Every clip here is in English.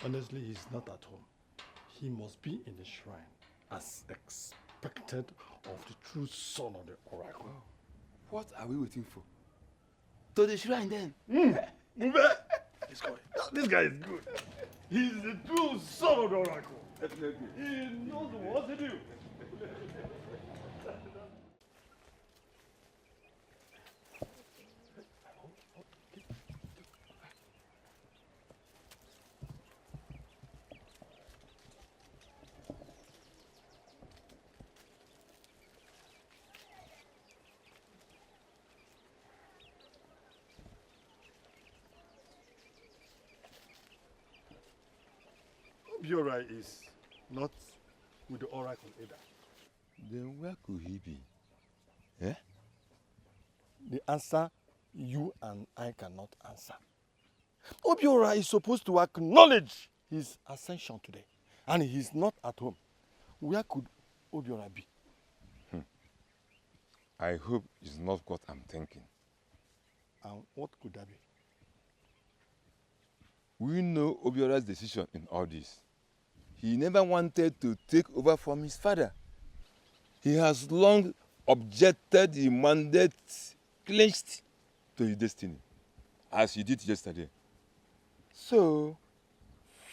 Honestly, he's not at home. He must be in the shrine, as expected of the true son of the oracle. What are we waiting for? To the shrine then. This guy is good. He's the true son of the oracle. Definitely. He knows what to do. Obiora is not with the oracle either. Then where could he be? Eh? The answer you and I cannot answer. Obiora is supposed to acknowledge his ascension today, and he's not at home. Where could Obiora be? I hope it's not what I'm thinking. And what could that be? We know Obiora's decision in all this. He never wanted to take over from his father. He has long objected the mandate clenched to his destiny, as he did yesterday. So,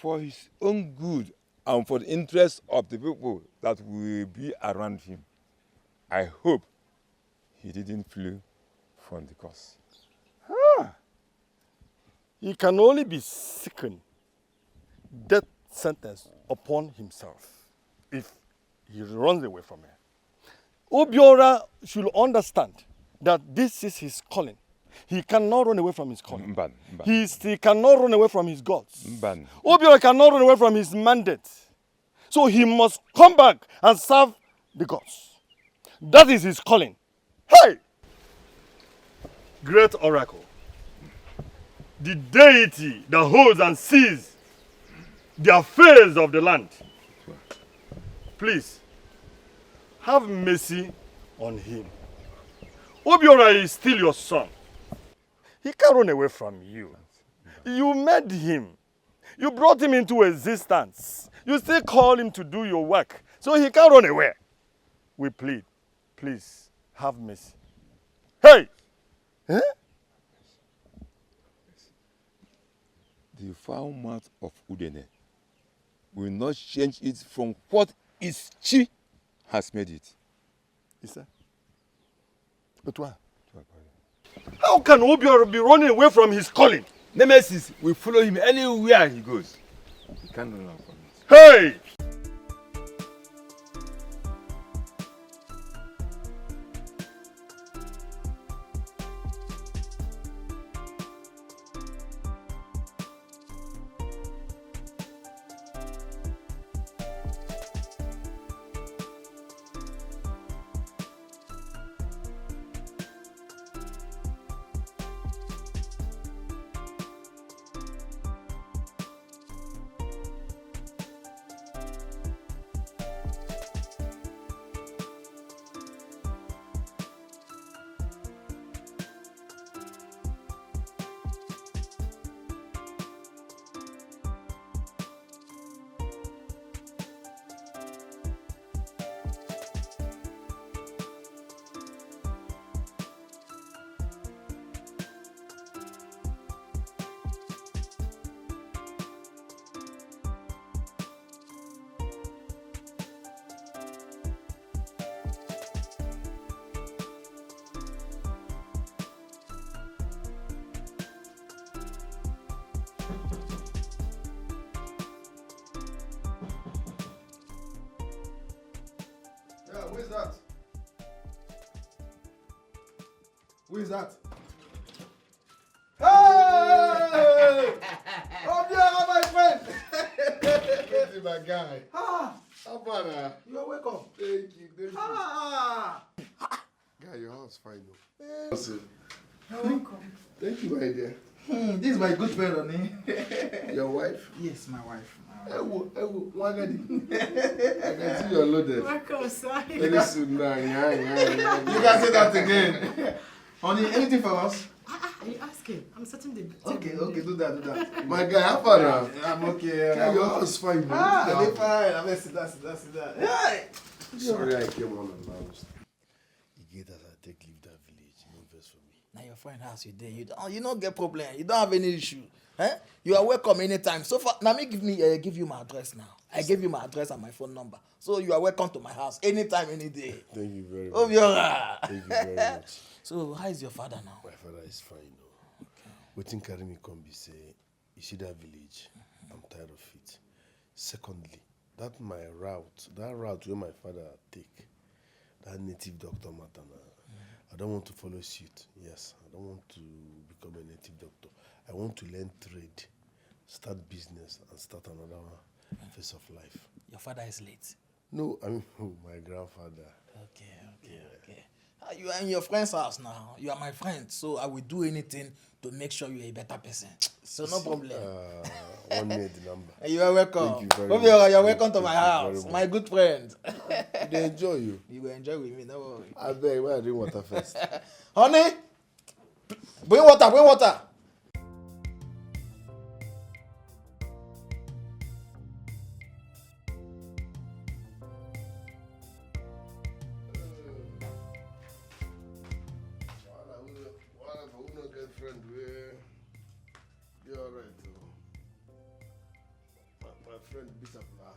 for his own good and for the interest of the people that will be around him, I hope he didn't flee from the cause. He can only be seeking death sentence upon himself if he runs away from her. Obiora should understand that this is his calling. He cannot run away from his calling. He cannot run away from his gods. Obiora cannot run away from his mandate. So he must come back and serve the gods. That is his calling. Hey! Great oracle. The deity that holds and sees the affairs of the land. Please, have mercy on him. Obiora is still your son. He can't run away from you. You made him. You brought him into existence. You still call him to do your work. So he can't run away. We plead, please, have mercy. Hey! Eh? The foul mouth of Udene will not change it from what its chi has made it. Isa? But why? How can Obiora be running away from his calling? Nemesis will follow him anywhere he goes. He can't run away from it. Hey! Who is that? Who is that? Hey! Obiora, my friend! This is my guy. How about that? You're welcome. Thank you. Thank you. Guy, your house fine though. Awesome. You're welcome. Thank you, my dear. This is my good friend, Oni. Your wife? Yes, my wife. Wagadi. I can see you're loaded. Welcome, sir. Very soon now. You can say that again. Oni, anything for us? Are you asking? I'm setting the Okay, table. okay, do that. My guy, how far now? I'm okay. Yeah, your house is fine, man. I'm fine. I'm sit down. Yeah. Sorry, I came unannounced. You get as I take leave that village, no verse for me. Now your friend house you there. You don't get problem. You don't have any issue. Eh? You are welcome anytime. So far, now me give you my address now. I gave you my address and my phone number. So you are welcome to my house anytime, any day. Thank you very much. Obiora. Thank you very much. So how is your father now? My father is fine, no. Waiting carry me come be say, you see that village? I'm tired of it. Secondly, that route where my father take, that native doctor matter now. I don't want to follow suit. Yes, I don't want to become a native doctor. I want to learn trade, start business, and start another phase of life. Your father is late. No, I mean my grandfather. Okay. You are in your friend's house now. You are my friend, so I will do anything to make sure you're a better person. So no problem. One minute the number. You are welcome. Thank you very much. Obiora, you're welcome to Thank my you very house. much. My good friend. They enjoy you. You will enjoy with me, no worry. I beg, why I drink water first? Honey, bring water. My friend Bishop now.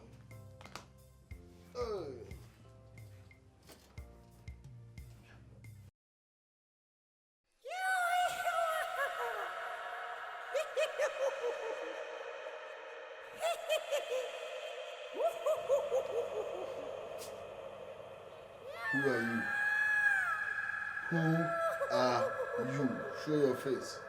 Who are you? Who are you? Show your face.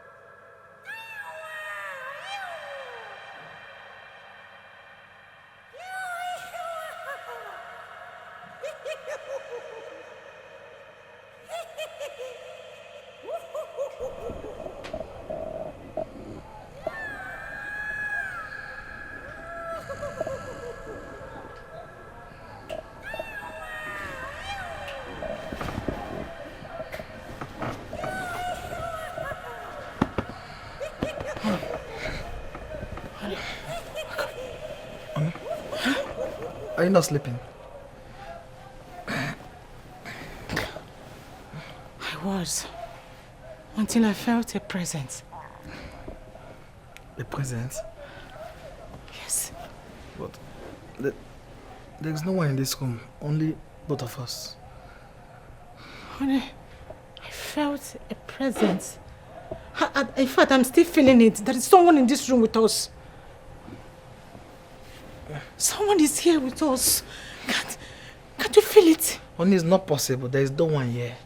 Are you not sleeping? I was. Until I felt a presence. A present? Yes. But there's no one in this room. Only both of us. Honey, I felt a presence. In fact, I'm still feeling it. There is someone in this room with us. Someone is here with us. Can't you feel it? Honey, it's not possible. There is no one here.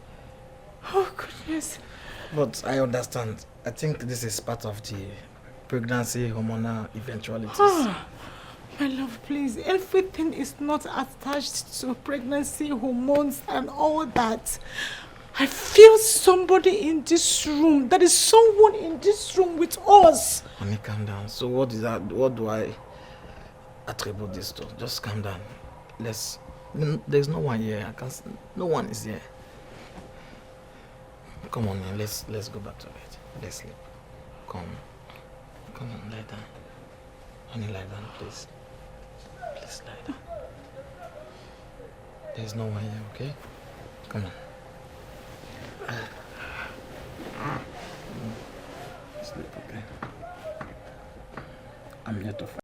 Oh, goodness. But I understand. I think this is part of the pregnancy hormonal eventualities. Ah, my love, please. Everything is not attached to pregnancy, hormones, and all that. I feel somebody in this room. There is someone in this room with us. Honey, calm down. So what is that? What do I attribute this to? Just calm down. There's no one here. No one is here. Come on, man. Let's go back to bed. Let's sleep. Come on, lie down. Honey, lie down, please. Please lie down. There's no one here, okay? Come on. Sleep, okay? I'm here to fight.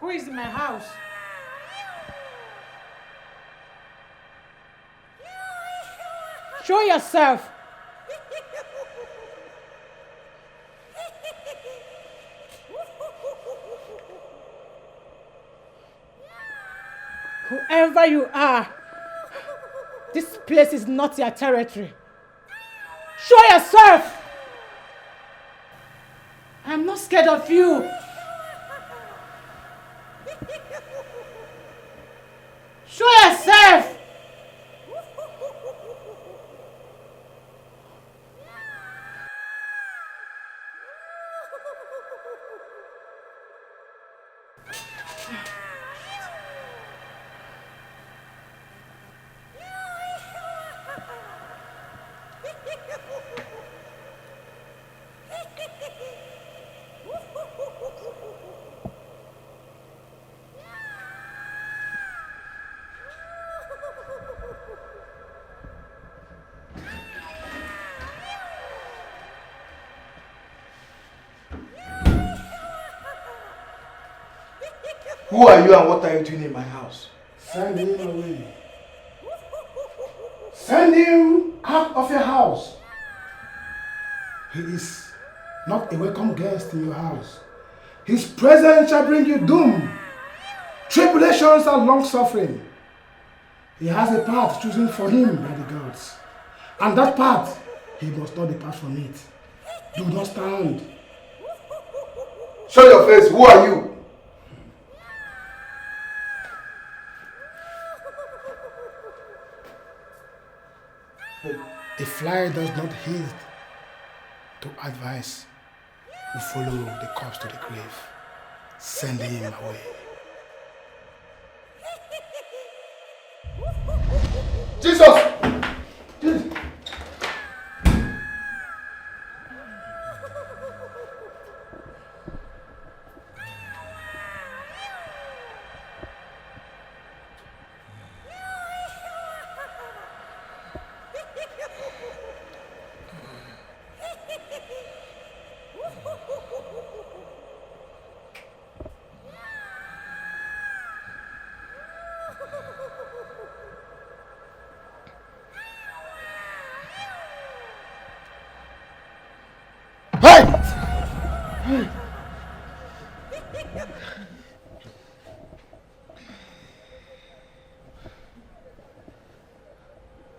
Who is in my house? Show yourself. Whoever you are, this place is not your territory. Show yourself. I'm not scared of you. Show yourself. Who are you and what are you doing in my house? Send him away. Send him out of your house. He is not a welcome guest in your house. His presence shall bring you doom. Tribulations and long suffering. He has a path chosen for him by the gods. And that path, he must not depart from it. Do not stand. Show your face. Who are you? A fly does not heed to advice who follow the corpse to the grave. Send him away. Jesus! Jesus.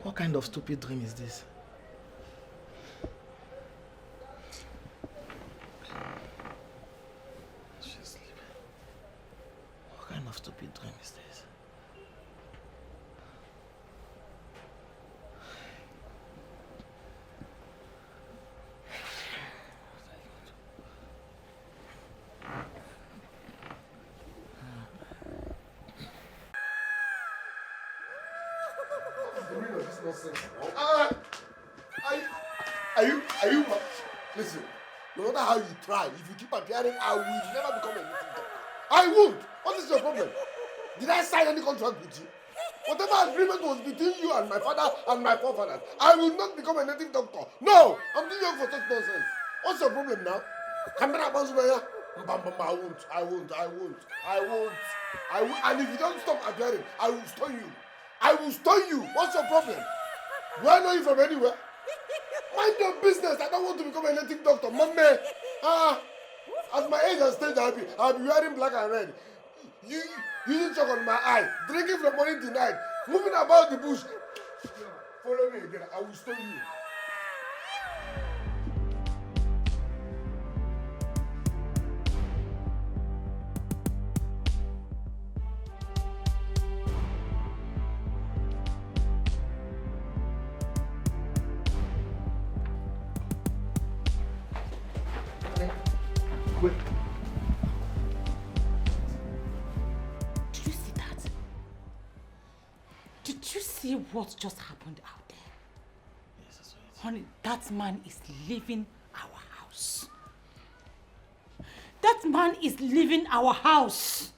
What kind of stupid dream is this? She's sleeping. What kind of stupid dream is this? Are you? Listen, no matter how you try, if you keep appearing, I will never become a native doctor. I won't. What is your problem? Did I sign any contract with you? Whatever agreement was between you and my father and my forefathers, I will not become a native doctor. No, I'm too young for such nonsense. What's your problem now? I won't. And if you don't stop appearing, I will stone you. What's your problem? Do I know you from anywhere? Mind your business. I don't want to become a native doctor. Mommy, at my age and stage, I'll be wearing black and red. You using chalk on my eye, drinking from morning to night, moving about the bush. Follow me again. I will stone you. Wait. Did you see that? Did you see what just happened out there? Yes, I saw it. Honey, that man is leaving our house. That man is leaving our house.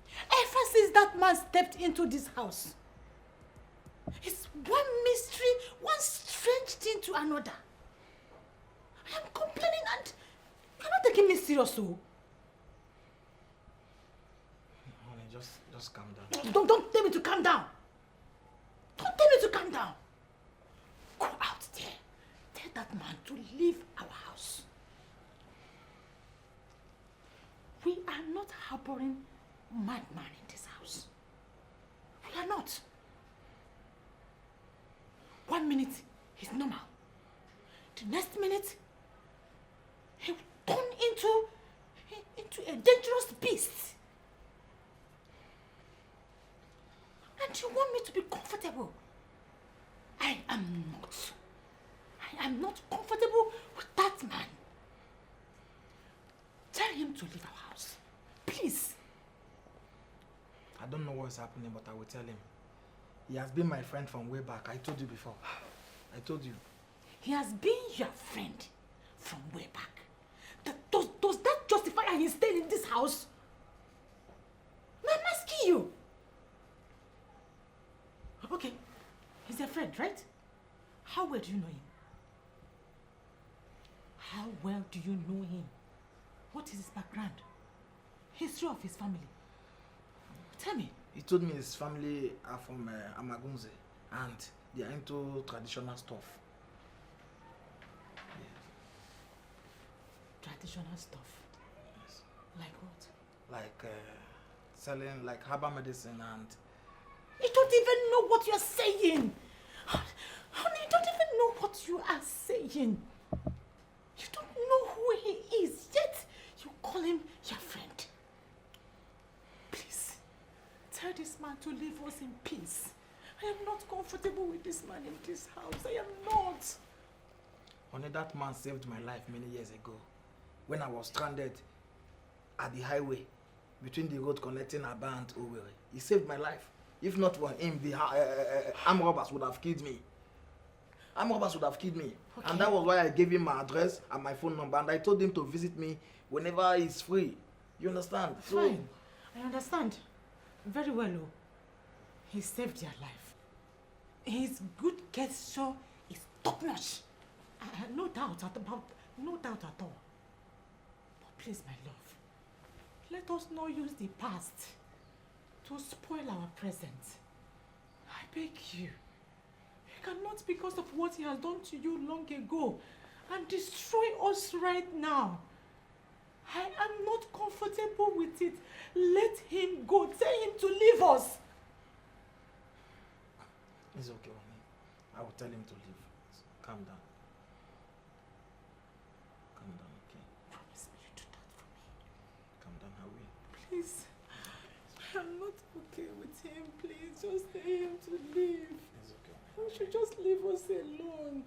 Ever since that man stepped into this house, it's one mystery, one strange thing to another. I'm complaining and you're not taking me serious, so. Honey, just calm down. Don't tell me to calm down. Don't tell me to calm down. Go out there. Tell that man to leave our house. We are not harboring madman in this house. We are not. 1 minute, he's normal. The next minute, he will turn into a dangerous beast. And you want me to be comfortable? I am not. I am not comfortable with that man. Tell him to leave our house. Please. I don't know what's happening, but I will tell him. He has been my friend from way back. I told you before. I told you. He has been your friend from way back. Does that justify his staying in this house? No, I'm asking you. Okay, he's a friend, right? How well do you know him? How well do you know him? What is his background? History of his family? Tell me. He told me his family are from Amagunze and they are into traditional stuff. Yeah. Traditional stuff? Yes. Like what? Like selling like herbal medicine and... You don't even know what you're saying. Honey, you don't even know what you are saying. You don't know who he is, yet you call him your friend. Please, tell this man to leave us in peace. I am not comfortable with this man in this house. I am not. Honey, that man saved my life many years ago. When I was stranded at the highway between the road connecting Aba and Owerri. He saved my life. If not for him, the armed robbers would have killed me. Armed robbers would have killed me. Okay. And that was why I gave him my address and my phone number. And I told him to visit me whenever he's free. You understand? Fine. I understand. Very well, oh. He saved your life. His good gesture is top-notch. No doubt at all. But please, my love, let us not use the past to spoil our present. I beg you. You cannot, because of what he has done to you long ago, and destroy us right now. I am not comfortable with it. Let him go. Tell him to leave us. It's okay, honey. I will tell him to leave. Calm down. Calm down, okay? Promise me you do that for me. Calm down, I will. Please. I'm not okay with him. Please, just tell him to leave. It's okay. You should just leave us alone.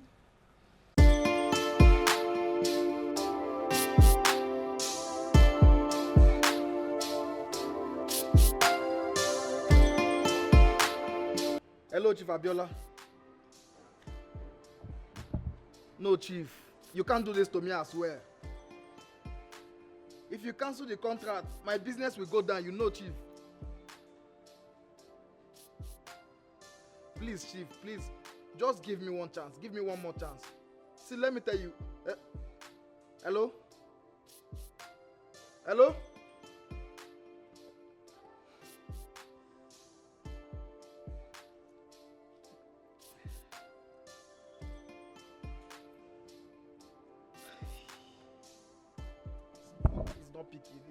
Hello, Chief Abiola. No, Chief. You can't do this to me, I swear. If you cancel the contract, my business will go down, you know, Chief. Please, Chief, please. Just give me one chance. Give me one more chance. See, let me tell you. Hello? Hello?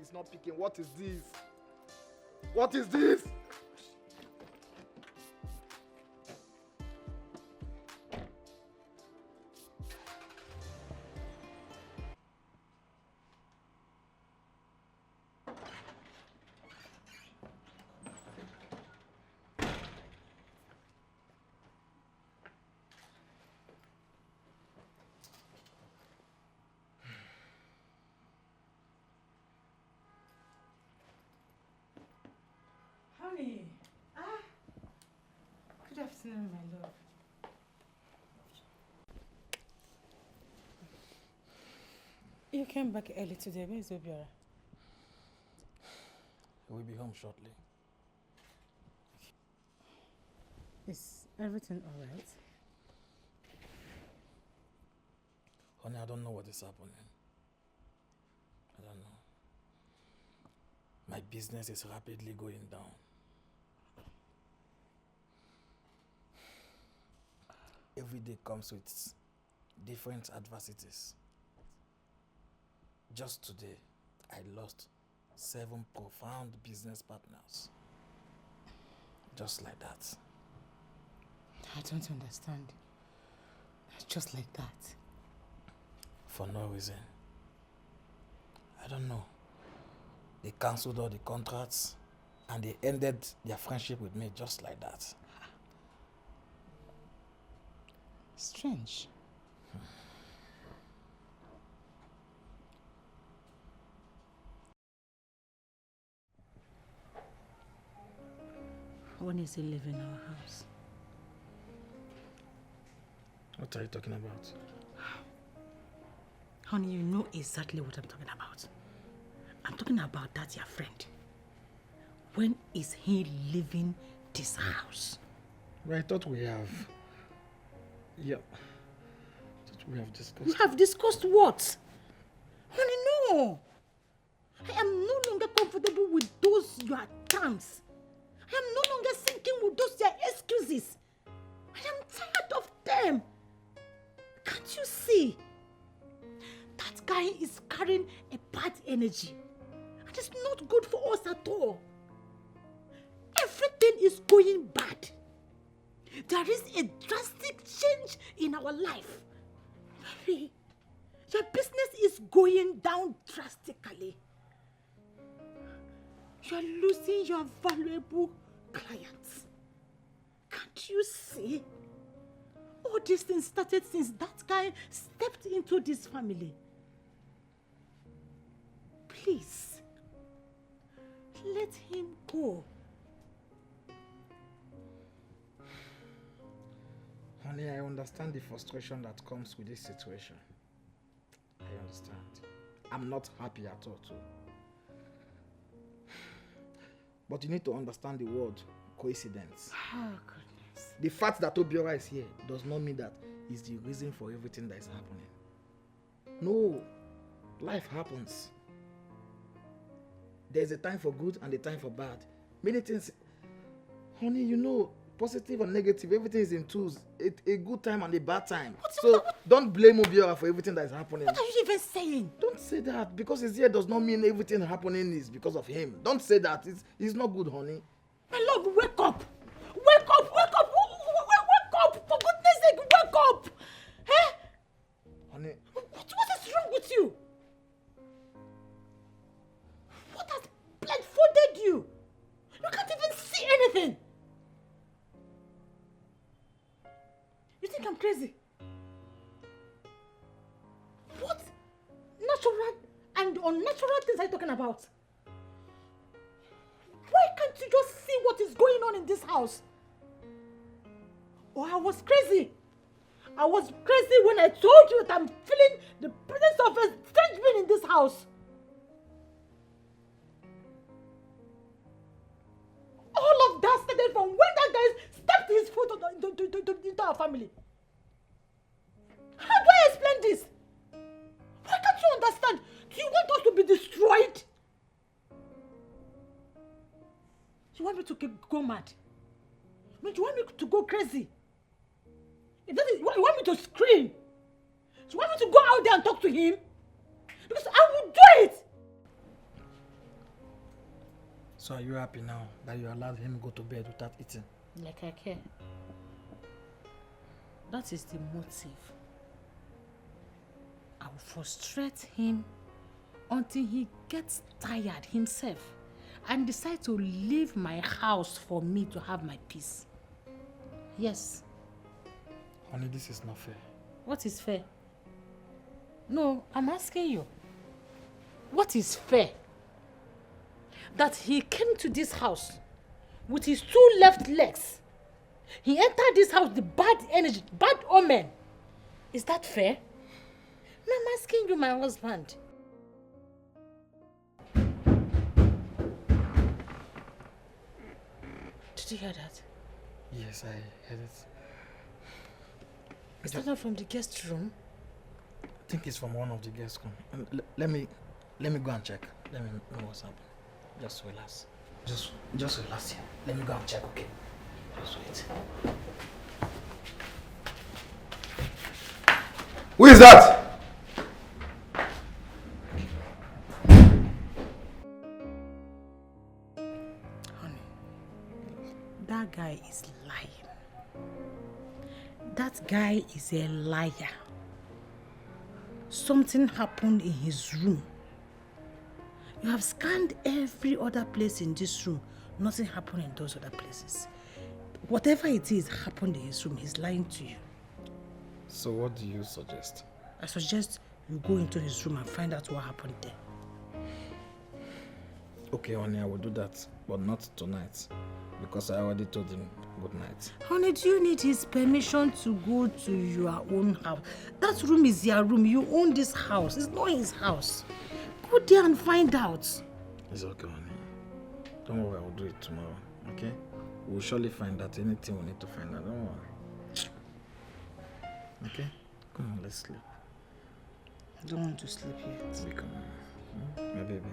It's not picking. What is this? What is this? Honey. Good afternoon, my love. You came back early today. Where is Obiora? We'll be home shortly. Is everything alright? Honey, I don't know what is happening. I don't know. My business is rapidly going down. Every day comes with different adversities. Just today, I lost 7 profound business partners. Just like that. I don't understand. Just like that. For no reason. I don't know. They cancelled all the contracts and they ended their friendship with me just like that. Strange. When is he leaving our house? What are you talking about? Honey, you know exactly what I'm talking about. I'm talking about that your friend. When is he leaving this house? Well, I thought we have... Yeah. I thought we have discussed... We have discussed what? Honey, no. I am no longer comfortable with those your terms. I am no longer thinking with those their excuses. I am tired of them. Can't you see? That guy is carrying a bad energy. And it's not good for us at all. Everything is going bad. There is a drastic change in our life. Mary, your business is going down drastically. You are losing your valuable clients. Can't you see? All these things started since that guy stepped into this family. Please, let him go. Honey, I understand the frustration that comes with this situation. I understand. I'm not happy at all too. But you need to understand the word coincidence. Oh, goodness. The fact that Obiora is here does not mean that he's the reason for everything that is happening. No, life happens. There's a time for good and a time for bad. Many things, honey, you know, positive and negative, everything is in twos. A good time and a bad time. Don't blame Obiora for everything that is happening. What are you even saying? Don't say that. Because he's here does not mean everything happening is because of him. Don't say that. It's not good, honey. My love, wake up! Wake up! Wake up! Wake up! For goodness sake, wake up! Eh? Honey. What is wrong with you? What has blindfolded you? You can't even see anything. You think I'm crazy? What natural and unnatural things are you talking about? Why can't you just see what is going on in this house? Oh, I was crazy. I was crazy when I told you that I'm feeling the presence of a strange being in this house. All of that started from when that guy stepped his foot into our family. How do I explain this? Why can't you understand? Do you want us to be destroyed? You want me to go mad? No, you want me to go crazy? If that is, you want me to scream? Do you want me to go out there and talk to him? Because I will do it! So are you happy now that you allowed him to go to bed without eating? Like I care. That is the motive. I will frustrate him until he gets tired himself and decide to leave my house for me to have my peace. Yes. Honey, this is not fair. What is fair? No, I'm asking you. What is fair? That he came to this house with his 2 left legs. He entered this house with bad energy, bad omen. Is that fair? No, I'm asking you, my husband. Did you hear that? Yes, I heard it. Is that not from the guest room? I think it's from one of the guest rooms. Let me go and check. Let me know what's happening. Just relax. Just relax here. Let me go and check, okay? Just wait. Who is that? Honey, that guy is lying. That guy is a liar. Something happened in his room You have scanned every other place in this room. Nothing happened in those other places. Whatever it is happened in his room, he's lying to you. So what do you suggest? I suggest you go into his room and find out what happened there. Okay, honey, I will do that, but not tonight, because I already told him good night. Honey, do you need his permission to go to your own house? That room is your room. You own this house. It's not his house. Go there and find out. It's okay, honey. Don't worry, I will do it tomorrow, okay? We'll surely find out anything we need to find out. Don't worry. Okay? Come on, let's sleep. I don't want to sleep yet. Come on. My baby.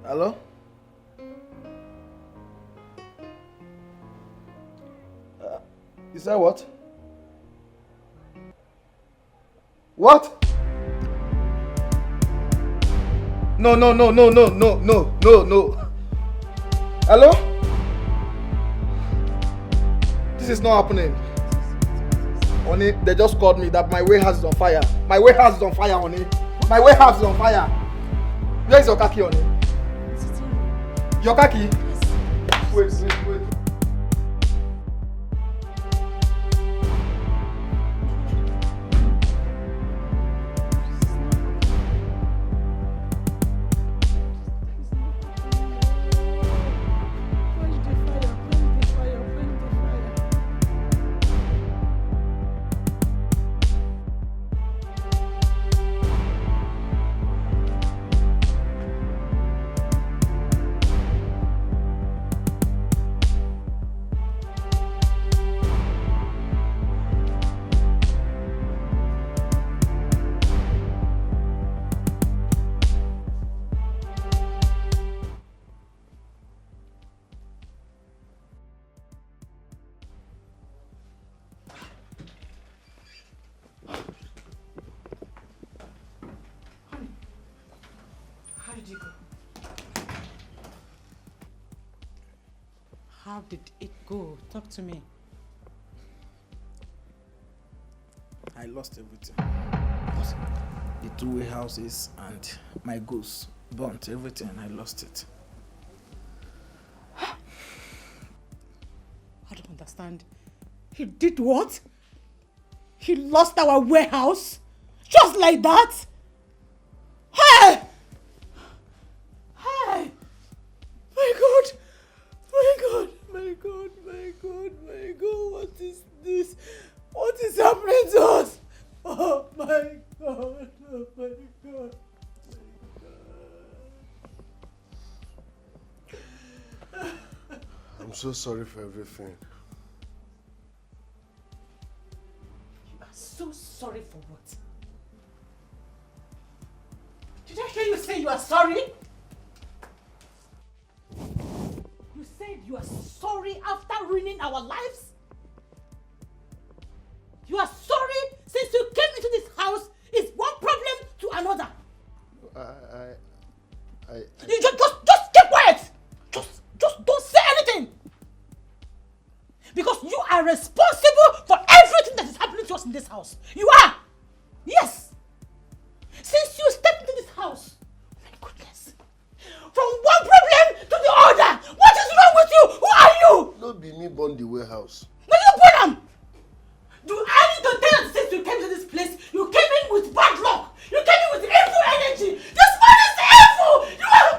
Hello? You said what? What? No. Hello? This is not happening. Honey, they just called me that my warehouse is on fire. My warehouse is on fire, honey. My warehouse is on fire. Where is your khaki, honey? Your khaki? Wait. How did it go? Talk to me. I lost everything. The two warehouses and my goods burnt everything. I lost it. I don't understand. He did what? He lost our warehouse? Just like that? Hey! Hey! My God! What is this? What is happening to us? Oh my God! I'm so sorry for everything. You are so sorry for what? Did I hear you say you are sorry? You said you are sorry after ruining our lives? You are sorry since you came into this house is one problem to another. You just keep quiet. Just don't say anything. Because you are responsible for everything that is happening to us in this house. You are. Yes. Since you stepped into this house, my goodness. From one problem to the other. What is wrong with you? Who are you? No be me burn the warehouse. No, you put them. Do I need to tell you since you came to this place, you came in with bad luck. You came in with evil energy. This man is evil. You are...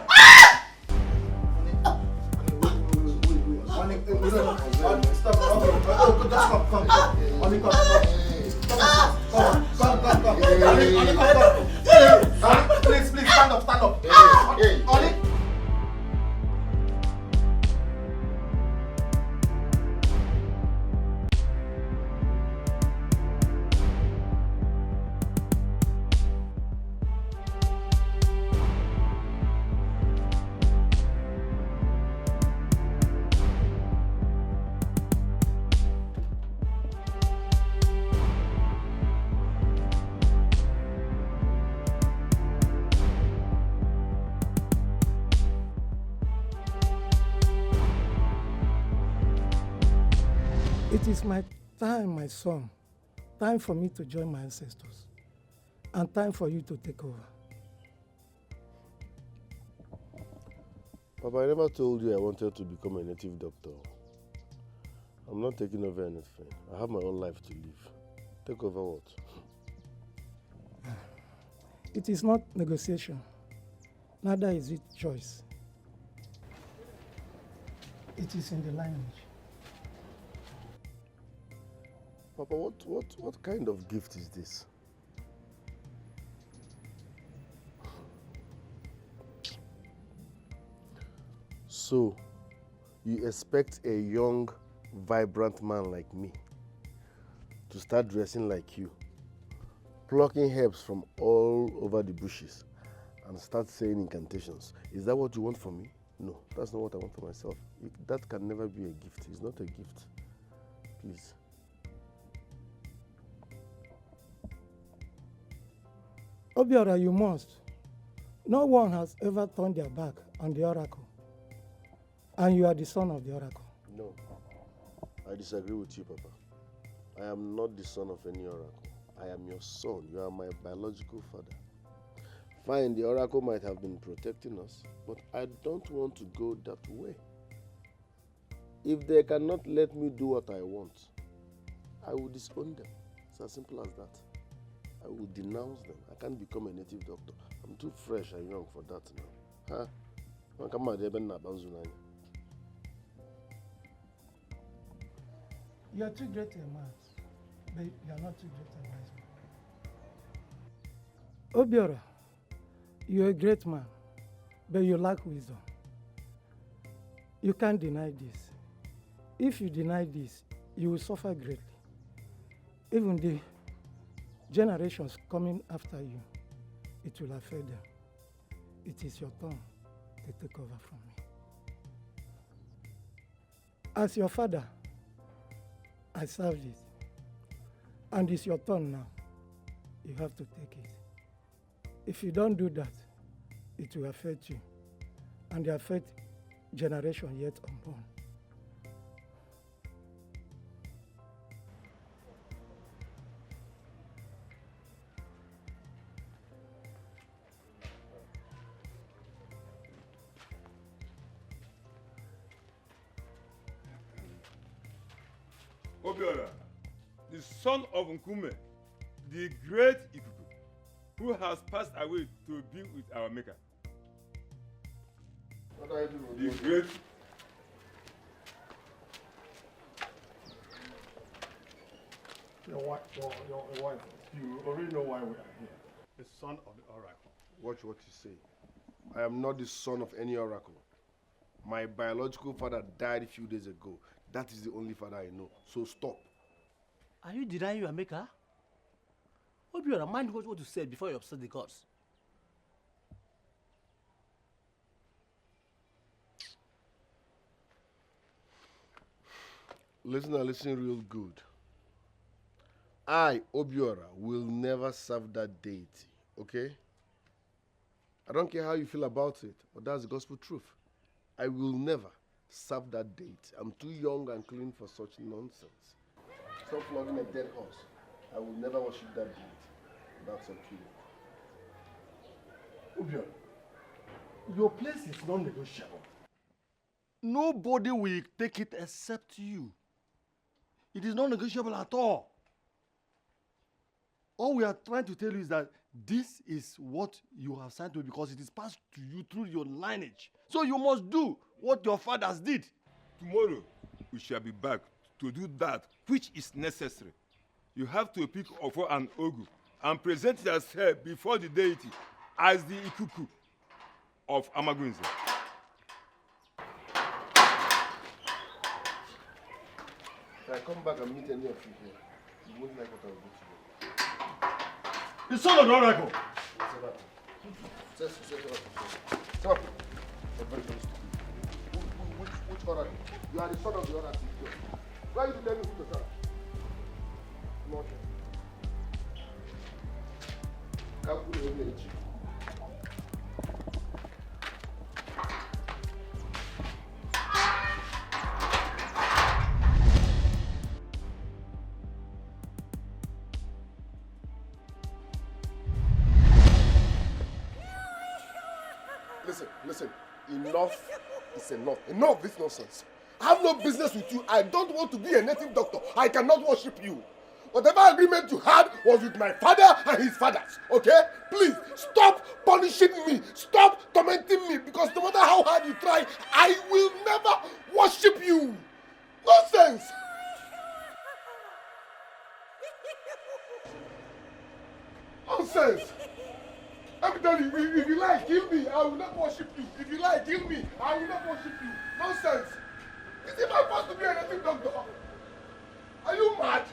Please, stand up. Ollie. It is my time, my son. Time for me to join my ancestors. And time for you to take over. Papa, I never told you I wanted to become a native doctor. I'm not taking over anything. I have my own life to live. Take over what? It is not negotiation. Neither is it choice. It is in the lineage. Papa, what kind of gift is this? So, you expect a young, vibrant man like me to start dressing like you, plucking herbs from all over the bushes, and start saying incantations. Is that what you want from me? No, that's not what I want for myself. That can never be a gift. It's not a gift. Please. Obiora, you must. No one has ever turned their back on the oracle. And you are the son of the oracle. No, I disagree with you, Papa. I am not the son of any oracle. I am your son. You are my biological father. Fine, the oracle might have been protecting us, but I don't want to go that way. If they cannot let me do what I want, I will disown them. It's as simple as that. I will denounce them. I can't become a native doctor. I'm too fresh and young for that now. Huh? You are too great a man, but you are not too great a wise man. Obiora, you are a great man, but you lack wisdom. You can't deny this. If you deny this, you will suffer greatly. Even the generations coming after you, it will affect them. It is your turn to take over from me. As your father, I served it. And it's your turn now. You have to take it. If you don't do that, it will affect you. And it affect generation yet unborn. Obiora, the son of Nkume, the great Etiko, who has passed away to be with our Maker. What are you doing? The great. Your wife, you already know why we are here. The son of the oracle. Watch what you say. I am not the son of any oracle. My biological father died a few days ago. That is the only father I know. So stop. Are you denying your maker? Obiora, mind what you said before you upset the gods. Listen real good. I, Obiora, will never serve that deity, okay? I don't care how you feel about it, but that's the gospel truth. I will never serve that deity. I'm too young and clean for such nonsense. Stop flogging a dead horse. I will never worship that deity. That's okay. Obiora, your place is non-negotiable. Nobody will take it except you. It is not negotiable at all. All we are trying to tell you is that this is what you have signed to because it is passed to you through your lineage. So you must do what your fathers did. Tomorrow, we shall be back to do that which is necessary. You have to pick Ofo and Ogu and present yourself before the deity as the Ikuku of Amagunze. If I come back and meet any of you here, you won't like what I will do to you. The son of the oracle. Which oracle? You are the son of the oracle. Why are you telling me who to serve? Come on. Can't put it in the chief. Enough is enough. Enough of this nonsense. I have no business with you. I don't want to be a native doctor. I cannot worship you. Whatever agreement you had was with my father and his fathers. Okay? Please, stop punishing me. Stop tormenting me. Because no matter how hard you try, I will never worship you. Nonsense. Nonsense. Let me tell you, if you like, kill me. I will not worship you. If you like, kill me. I will not worship you. Nonsense. Is it my fault to be a native doctor? Are you mad?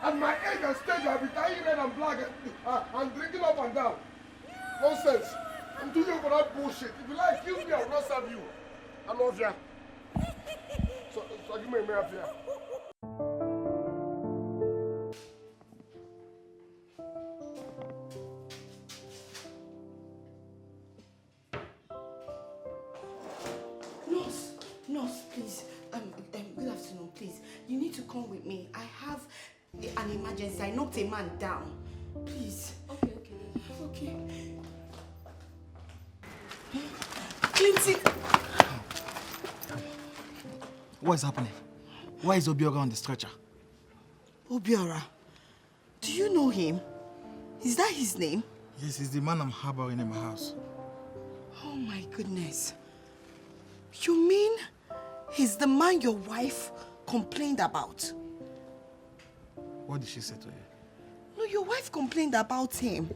At my age and stage, I'll be dying red and black and drinking up and down. Nonsense. I'm too young for that bullshit. If you like, kill me. I will not serve you. I love you. So give me a mirror here. Nurse, please. Good afternoon, please. You need to come with me. I have an emergency. I knocked a man down. Please. Okay. Clinton. What is happening? Why is Obiora on the stretcher? Obiora. Do you know him? Is that his name? Yes, he's the man I'm harboring in my house. Oh my goodness. You mean he's the man your wife complained about? What did she say to you? No, your wife complained about him.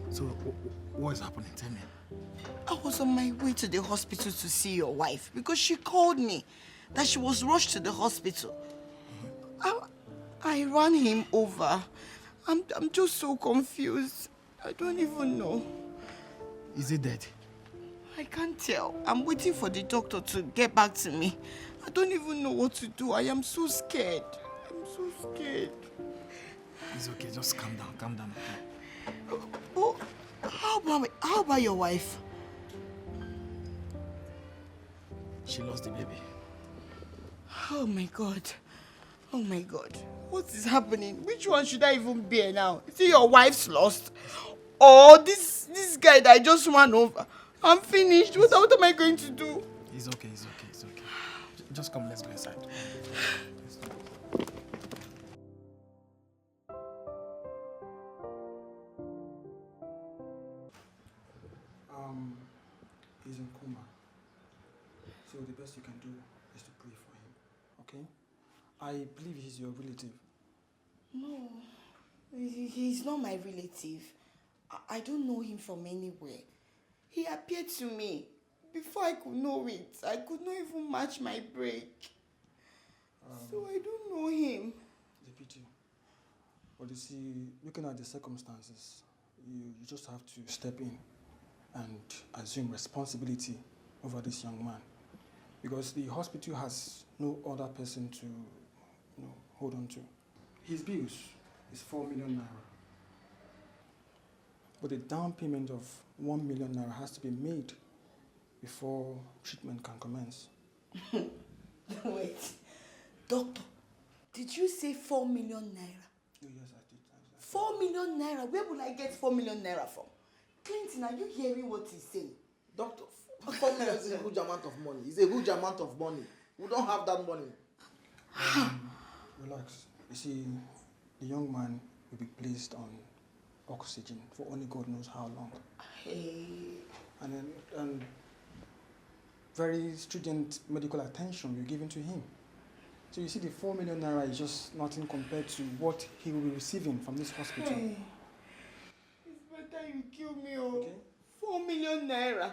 So, what is happening? Tell me. I was on my way to the hospital to see your wife because she called me that she was rushed to the hospital. I ran him over. I'm just so confused. I don't even know. Is he dead? I can't tell. I'm waiting for the doctor to get back to me. I don't even know what to do. I am so scared. I'm so scared. It's okay. Just calm down. Calm down. Okay? Oh, how about your wife? She lost the baby. Oh my God. Oh my God. What is happening? Which one should I even bear now? Is it your wife's lost? Or this guy that I just ran over? I'm finished. What am I going to do? It's okay. Just come, let's go inside. He's in coma. So the best you can do is to pray for him. Okay? I believe he's your relative. No, he's not my relative. I don't know him from anywhere. He appeared to me. Before I could know it, I could not even match my break. So I don't know him. It's a pity. But you see, looking at the circumstances, you just have to step in and assume responsibility over this young man. Because the hospital has no other person to hold on to. His bills is 4 million naira. But a down payment of 1 million naira has to be made before treatment can commence. Wait, doctor, did you say 4 million naira? Oh, yes, I did. 4 million naira? Where will I get 4 million naira from? Clinton, are you hearing what he's saying? Doctor, 4 million is a huge amount of money. It's a huge amount of money. We don't have that money. Relax. You see, the young man will be placed on oxygen for only God knows how long. Hey. And very stringent medical attention will be given to him. So you see, the 4 million naira is just nothing compared to what he will be receiving from this hospital. Hey. It's better you kill me, oh. Okay? 4 million naira.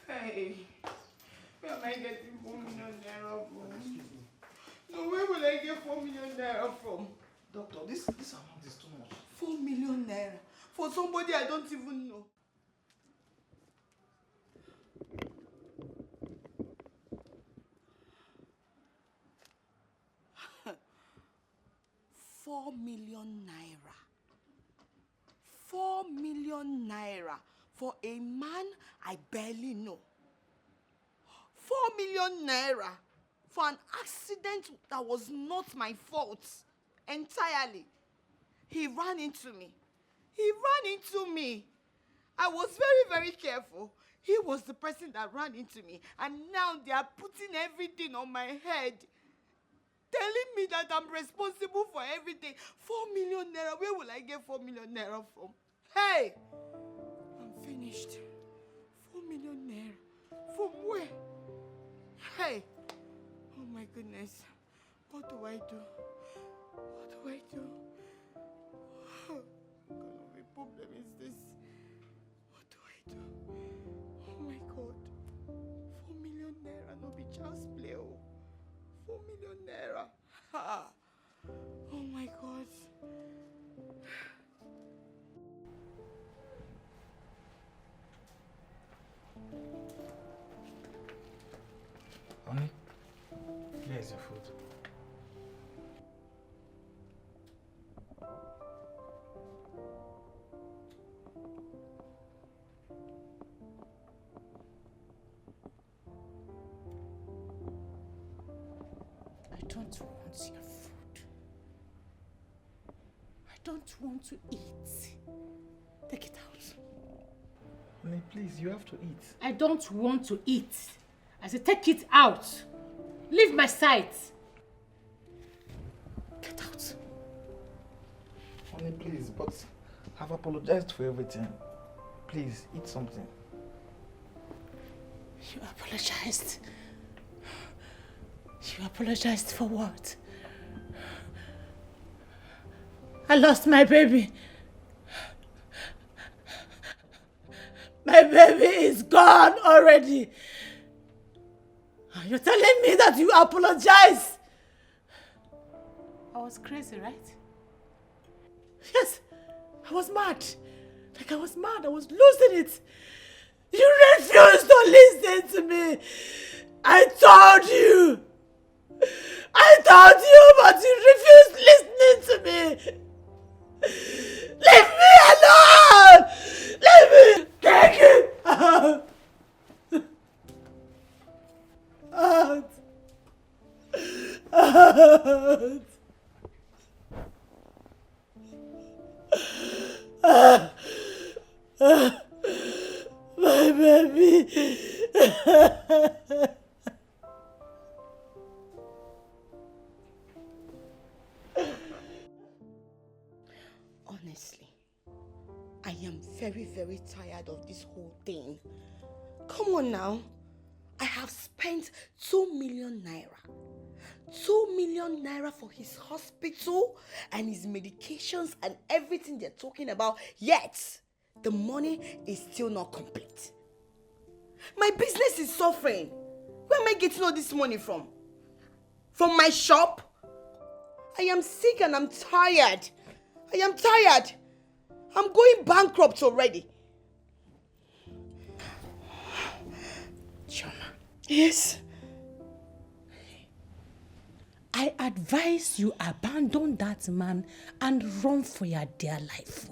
Hey. Where am I getting 4 million naira from? No, where will I get 4 million naira from? Doctor, this amount is too much. 4 million naira for somebody I don't even know. $4 million. 4 million naira for a man I barely know. 4 million naira for an accident that was not my fault entirely. He ran into me. I was very, very careful. He was the person that ran into me, and now they are putting everything on my head. Telling me that I'm responsible for everything. 4 million naira. Where will I get 4 million naira from? Hey! I'm finished. 4 million naira. From where? Hey! Oh my goodness. What do I do? What do I do? What kind of a problem is this? What do I do? Oh my God. 4 million naira. No be child's play. 4 million naira. Ha! Oh my God. Honey, here's your food. I don't want your food. I don't want to eat. Take it out. Honey, please, you have to eat. I don't want to eat. I said, take it out. Leave my sight. Get out. Honey, please, but I've apologized for everything. Please, eat something. You apologized? You apologized for what? I lost my baby. My baby is gone already. You're telling me that you apologize? I was crazy, right? Yes, I was mad. Like I was mad, I was losing it. You refused to listen to me. I told you. I told you, but you refused listening to me. Leave me alone! Leave me! Take it out! Out! Out! My baby! Honestly, I am very, very tired of this whole thing. Come on now. I have spent 2 million naira. 2 million naira for his hospital and his medications and everything they're talking about, yet the money is still not complete. My business is suffering. Where am I getting all this money from? From my shop? I am sick and I'm tired. I am tired. I'm going bankrupt already. Choma. Yes? I advise you abandon that man and run for your dear life.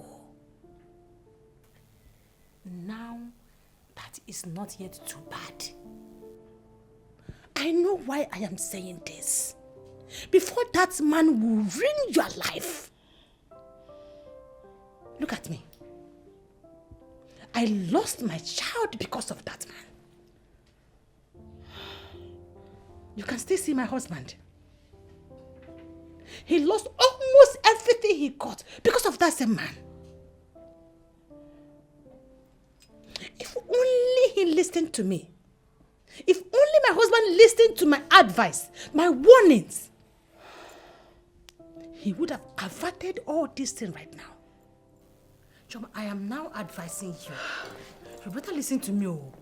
Now, that is not yet too bad. I know why I am saying this. Before that man will ruin your life. Look at me. I lost my child because of that man. You can still see my husband. He lost almost everything he got because of that same man. If only he listened to me. If only my husband listened to my advice, my warnings, he would have averted all these things right now. Choma, I am now advising you. You better listen to me. Oh.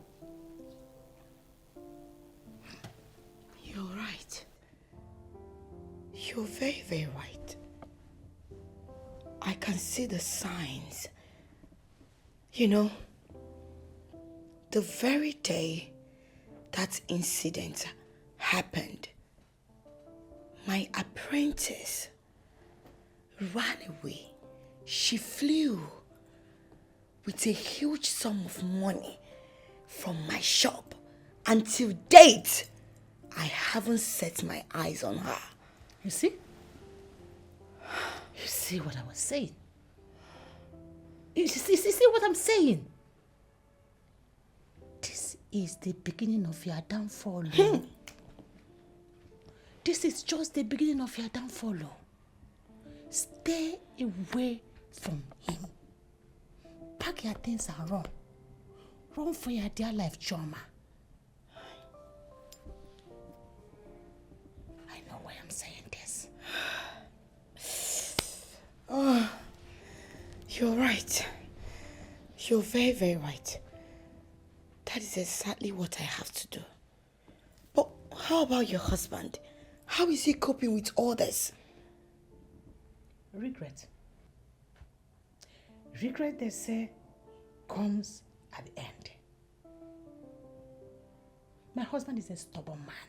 You're right. You're very, very right. I can see the signs. You know, the very day that incident happened, my apprentice ran away. She flew with a huge sum of money from my shop. Until date, I haven't set my eyes on her. You see? You see what I was saying? You see what I'm saying? is the beginning of your downfall. This is just the beginning of your downfall. Stay away from him. Pack your things and run. Run for your dear life, Choma. I know why I'm saying this. Oh, you're right. You're very, very right. That is exactly what I have to do. But how about your husband? How is he coping with all this? Regret. Regret, they say, comes at the end. My husband is a stubborn man.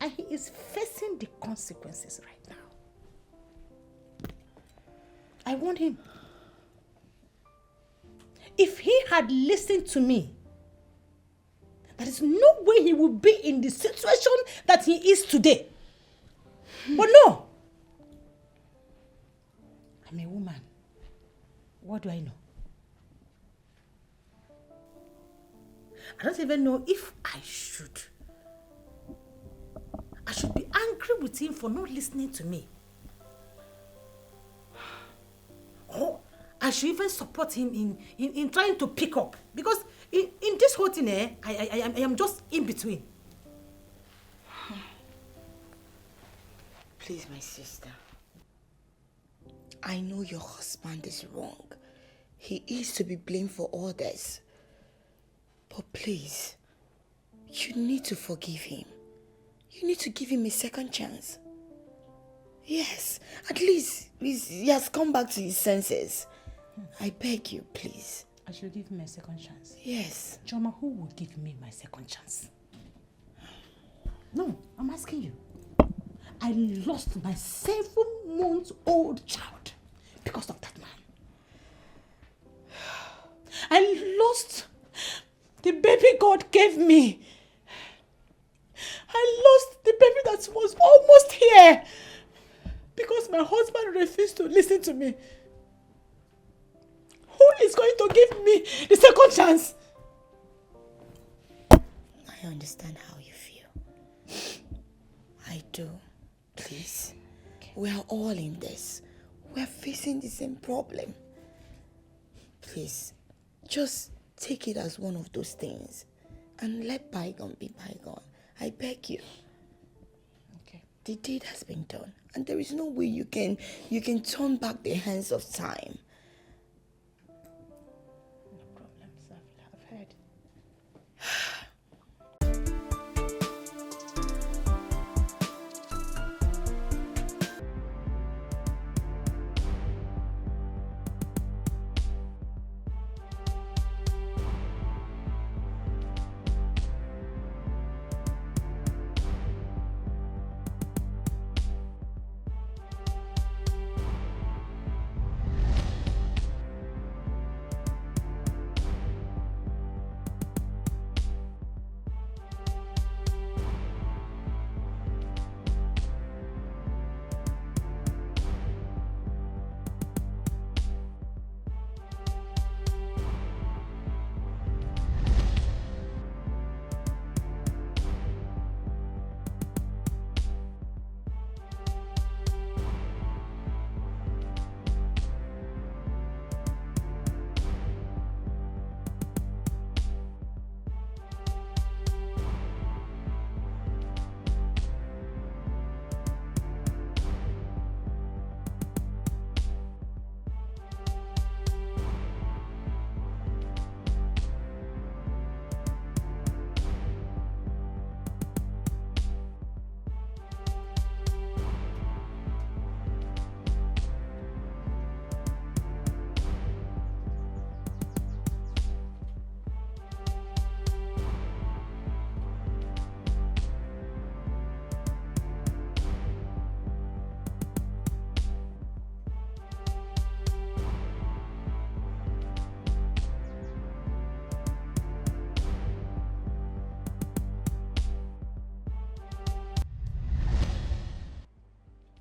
And he is facing the consequences right now. I warned him. If he had listened to me, there is no way he would be in the situation that he is today. But no. I'm a woman. What do I know? I don't even know if I should be angry with him for not listening to me. Or I should even support him in trying to pick up. Because in this whole thing, I am just in between. Please, my sister. I know your husband is wrong. He is to be blamed for all this. But please, you need to forgive him. You need to give him a second chance. Yes, at least he has come back to his senses. I beg you, please. I should give him a second chance. Yes. Choma, who will give me my second chance? No, I'm asking you. I lost my 7-month-old child because of that man. I lost the baby God gave me. I lost the baby that was almost here because my husband refused to listen to me. Who is going to give me the second chance? I understand how you feel. I do. Please. Okay. We are all in this. We are facing the same problem. Please, just take it as one of those things and let bygone be bygone. I beg you. Okay. The deed has been done, and there is no way you can turn back the hands of time. No problems. I've heard.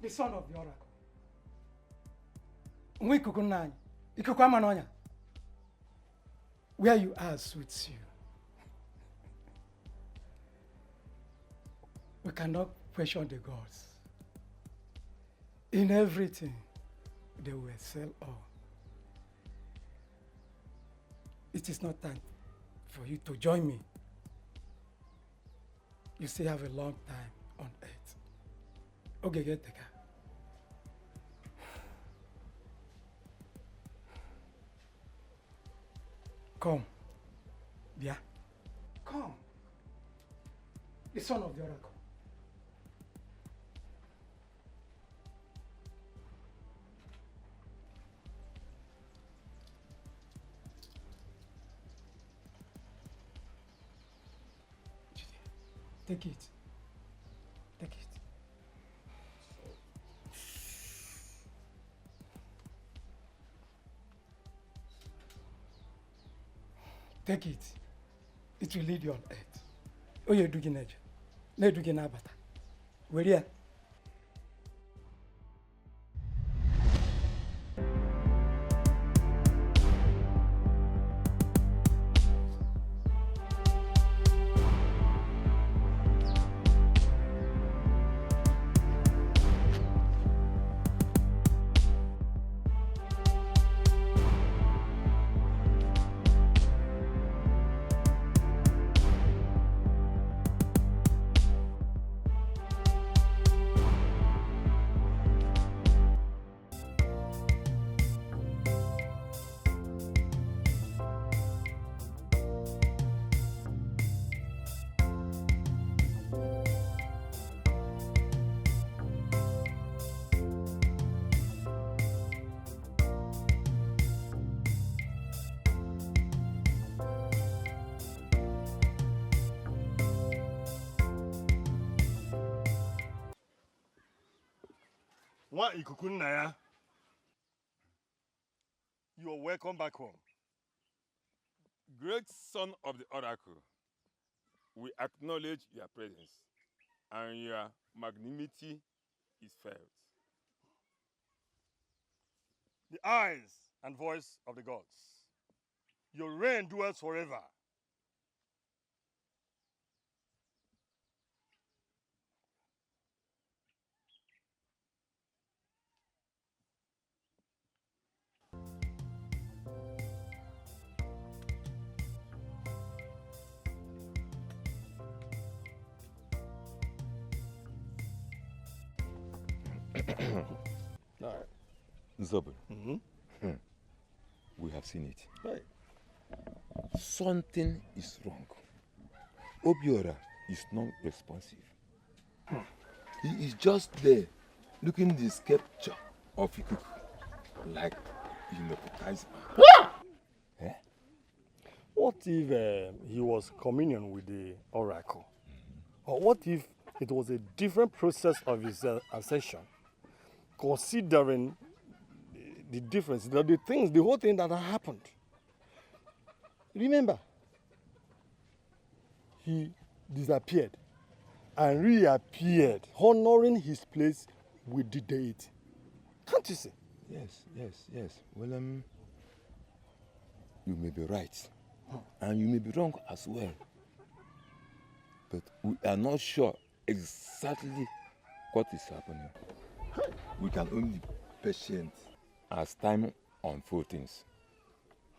The son of the oracle. Where you are suits you. We cannot question the gods. In everything, they will excel all. It is not time for you to join me. You still have a long time on earth. Okay, get the car. Come. Yeah. Come. The son of the oracle. Take it. Take it. Take it. It will lead you on earth. Oh, you're doing it. No, you're doing abata. Where are you? Nwa ikuku nna ya. You are welcome back home. Great son of the oracle, we acknowledge your presence and your magnanimity is felt. The eyes and voice of the gods. Your reign dwells forever. All right. Zubby, we have seen it. Right. Something is wrong. Obiora is not responsive. He is just there, looking at the sculpture of Etiko, like hypnotized man. Eh? What if he was communion with the oracle? Or what if it was a different process of his ascension, considering the difference, the things, the whole thing that happened? Remember, he disappeared and reappeared, honoring his place with the deity. Can't you see? Yes. Well, you may be right, and you may be wrong as well. But we are not sure exactly what is happening. We can only be patient as time unfolds things.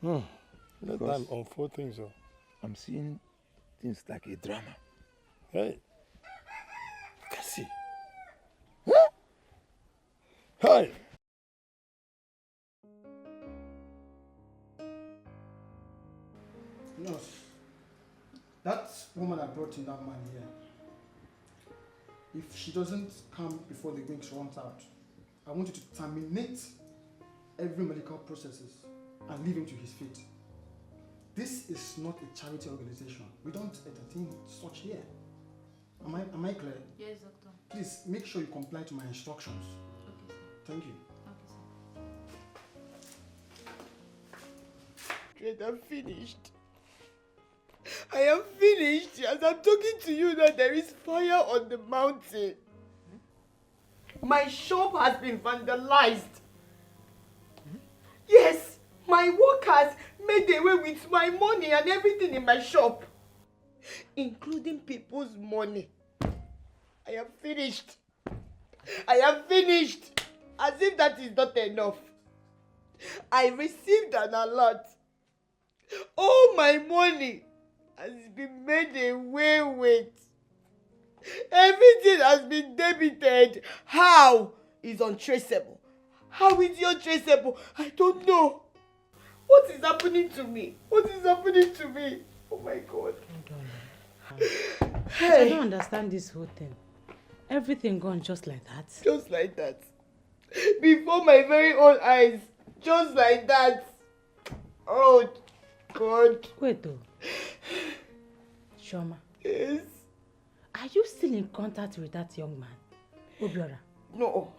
Let time unfold things. I'm seeing things like a drama. Hey, you can see. Huh? Hey. Nurse, that woman I brought in, that man here, if she doesn't come before the wings runs out, I want you to terminate every medical processes and leave him to his fate. This is not a charity organization. We don't entertain such here. Am I clear? Yes, doctor. Please make sure you comply to my instructions. Okay, sir. Thank you. Okay, sir. Great, I'm finished. I am finished. As I'm talking to you now, there is fire on the mountain. My shop has been vandalized. Yes, my workers made away with my money and everything in my shop, including people's money. I am finished. I am finished. As if that is not enough. I received an alert. All my money has been made away with. Everything has been debited. How is untraceable? How is it untraceable? I don't know. What is happening to me? What is happening to me? Oh my God. Hey. I don't understand this whole thing. Everything gone just like that. Just like that. Before my very own eyes. Just like that. Oh God. Wait though. Shoma. Yes. Are you still in contact with that young man? Obiora? No.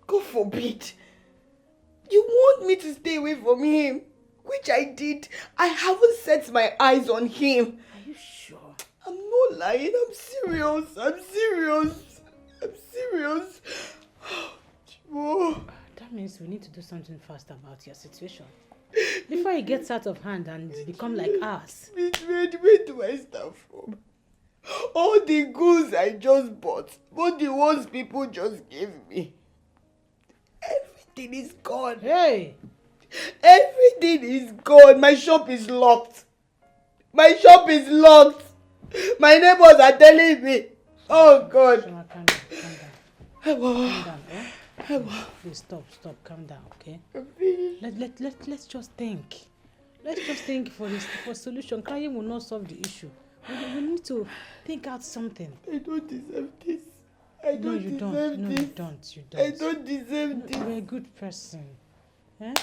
God forbid. You want me to stay away from him? Which I did. I haven't set my eyes on him. Are you sure? I'm not lying. I'm serious. I'm serious. I'm serious. Oh. That means we need to do something fast about your situation. Before it gets out of hand and become like ours. Where do I start from? All the goods I just bought, but the ones people just gave me. Everything is gone. Hey! Everything is gone. My shop is locked. My shop is locked. My neighbors are telling me. Oh God. Shoma, calm down. Calm down, eh? Please stop, calm down, okay? Let's just think. Let's just think for solution. Crying will not solve the issue. We need to think out something. I don't deserve this. I don't you deserve don't. this. No, you don't. I don't deserve this. You're a good person. Eh?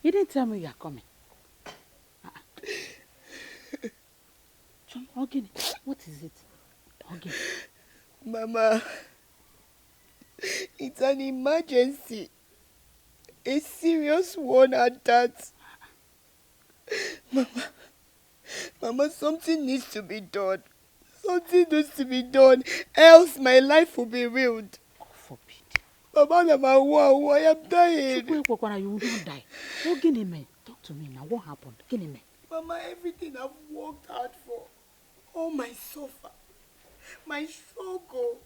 You didn't tell me you are coming. John, Ogini, what is it? Ogini. Mama, it's an emergency. A serious one at that. Mama, something needs to be done. Something needs to be done, else my life will be ruined. God forbid. Mama, I am dying. You will not die. Ogini, man, talk to me now. What happened? Ogini, man. Mama, everything I've worked hard for, all my suffer, my struggle,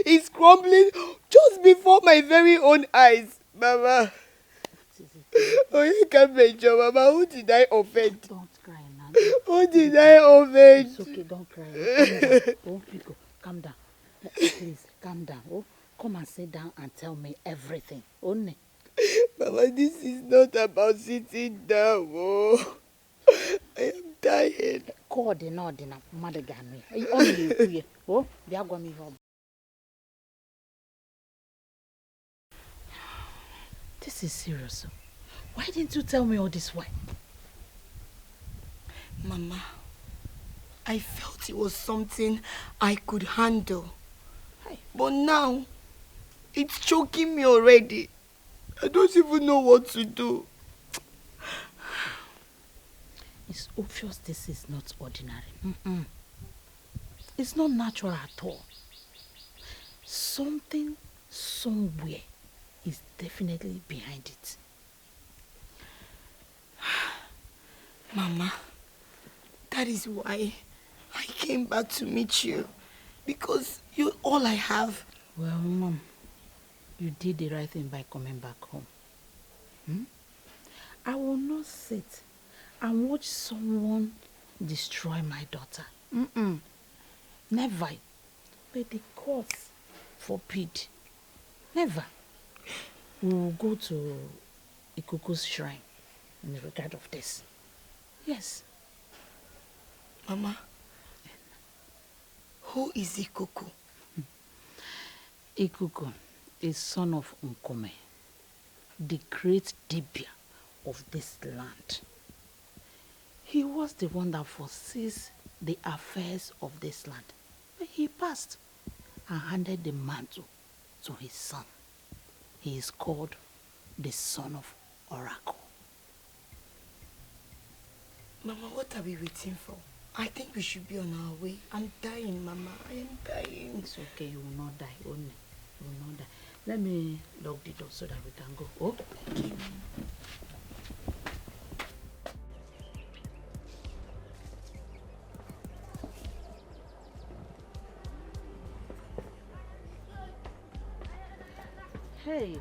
is crumbling just before my very own eyes, Mama. Oh, you can't mention, Mama. Who did I offend? Don't cry now. Who did I offend? It's okay, don't cry. Calm down. Oh, Pico, calm down. Please, calm down. Oh, come and sit down and tell me everything. Only. Mama, this is not about sitting down. Oh, I am tired. Call the Nordina, Mother Gami. Only. Oh, they are going to be. This is serious. Why didn't you tell me all this? Why? Mama, I felt it was something I could handle. But now, it's choking me already. I don't even know what to do. It's obvious this is not ordinary. It's not natural at all. Something, somewhere, is definitely behind it. Mama, that is why I came back to meet you. Because you're all I have. Well, Mom, you did the right thing by coming back home. I will not sit and watch someone destroy my daughter. Never. But the courts forbid. Never. We will go to Ikuku's shrine in regard of this. Yes. Mama, who is Ikuku? Ikuku is son of Nkome. the great Dibia of this land. He was the one that foresees the affairs of this land. But he passed and handed the mantle to his son. He is called the son of Oracle. Mama, what are we waiting for? I think we should be on our way. I'm dying, Mama. I am dying. It's okay, you will not die, only. You will not die. Let me lock the door so that we can go. Oh, thank you. Hey,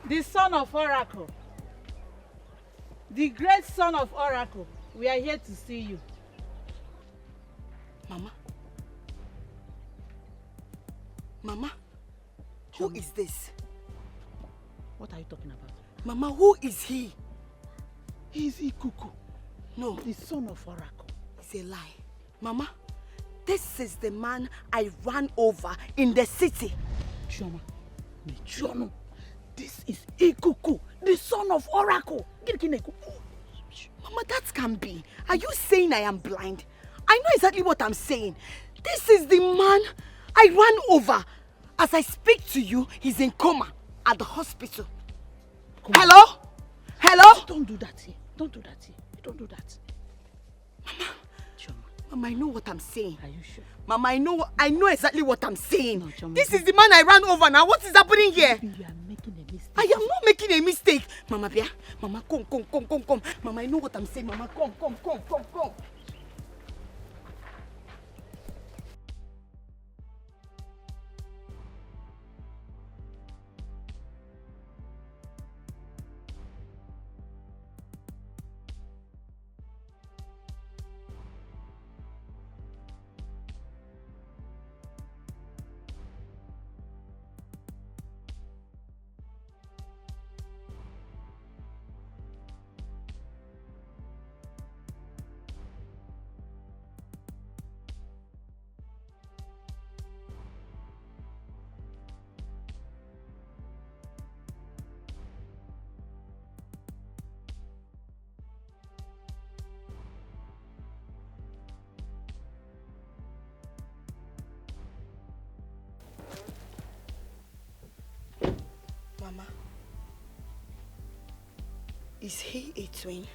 the son of Oracle, the great son of Oracle, we are here to see you. Mama? Mama? Who is this? What are you talking about? Mama, who is he? He is Ikuku. No. The son of Oracle. It's a lie. Mama, this is the man I ran over in the city. Chioma, Michono, this is Ikuku, the son of Oracle. Mama, that can be. Are you saying I am blind? I know exactly what I'm saying. This is the man I ran over. As I speak to you, he's in coma at the hospital. Coma. Hello? Hello? Don't do that here. Don't do that here. Don't do that. Mama. Mama, I know what I'm saying. Are you sure? Mama, I know exactly what I'm saying. No, Choma, this is the man I ran over now. What is happening here? You are making a mistake. I am not making a mistake. Mama, Bia. Mama, come. Mama, I know what I'm saying. Mama, come. Mama, is he a twin?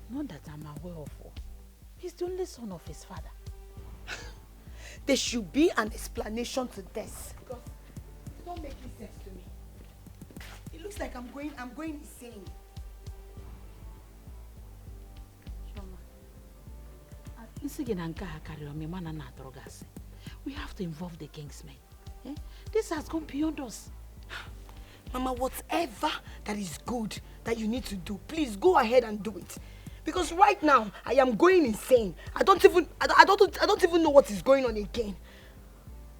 Not that I'm aware of. He's the only son of his father. There should be an explanation to this. Because it's not making sense to me. It looks like I'm going insane. We have to involve the Kingsmen. Eh? This has gone beyond us. Mama, whatever that is good that you need to do, please go ahead and do it. Because right now I am going insane. I don't even know what is going on again.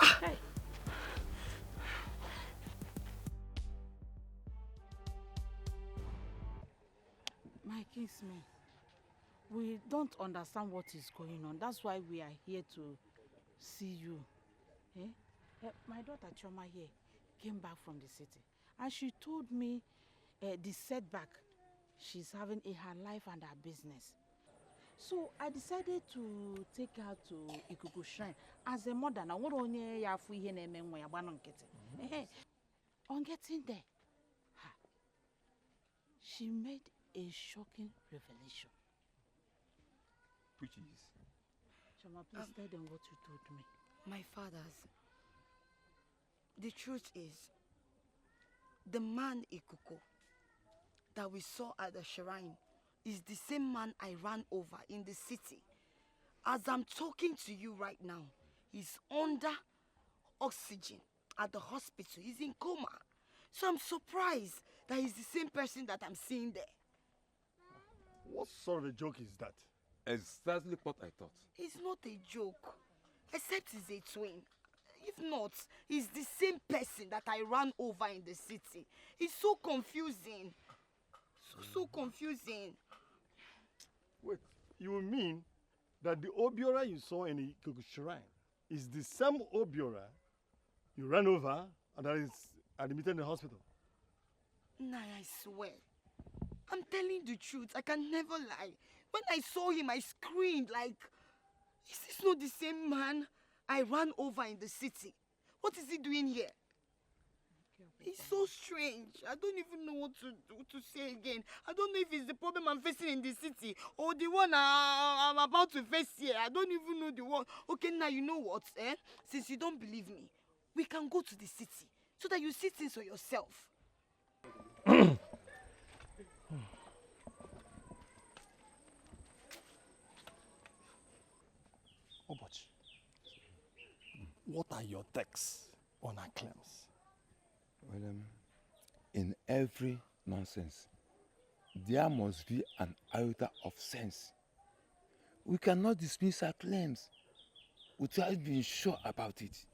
Hey. My Kingsmen, we don't understand what is going on. That's why we are here to see you. Eh? My daughter Choma here came back from the city and she told me the setback she's having in her life and her business. So I decided to take her to Ikuku Shrine as a mother. Now, what on getting there, she made a shocking revelation. Which is? Choma, please tell them what you told me. My fathers, the truth is, the man Ikuko that we saw at the shrine is the same man I ran over in the city. As I'm talking to you right now, he's under oxygen at the hospital. He's in coma. So I'm surprised that he's the same person that I'm seeing there. What sort of a joke is that? Exactly what I thought. It's not a joke, except he's a twin. If not, he's the same person that I ran over in the city. It's so confusing. So confusing. Wait, you mean that the Obiora you saw in the Ikuku Shrine is the same Obiora you ran over and that is admitted in the hospital. Nah, I swear. I'm telling the truth. I can never lie. When I saw him, I screamed like, is this not the same man I ran over in the city? What is he doing here? It's so strange. I don't even know what to say again. I don't know if it's the problem I'm facing in the city or the one I'm about to face here. I don't even know the one. Okay, now you know what? Since you don't believe me, we can go to the city so that you see things for yourself. Obochi, what are your takes on our claims? Well, in every nonsense, there must be an iota of sense. We cannot dismiss our claims without being sure about it.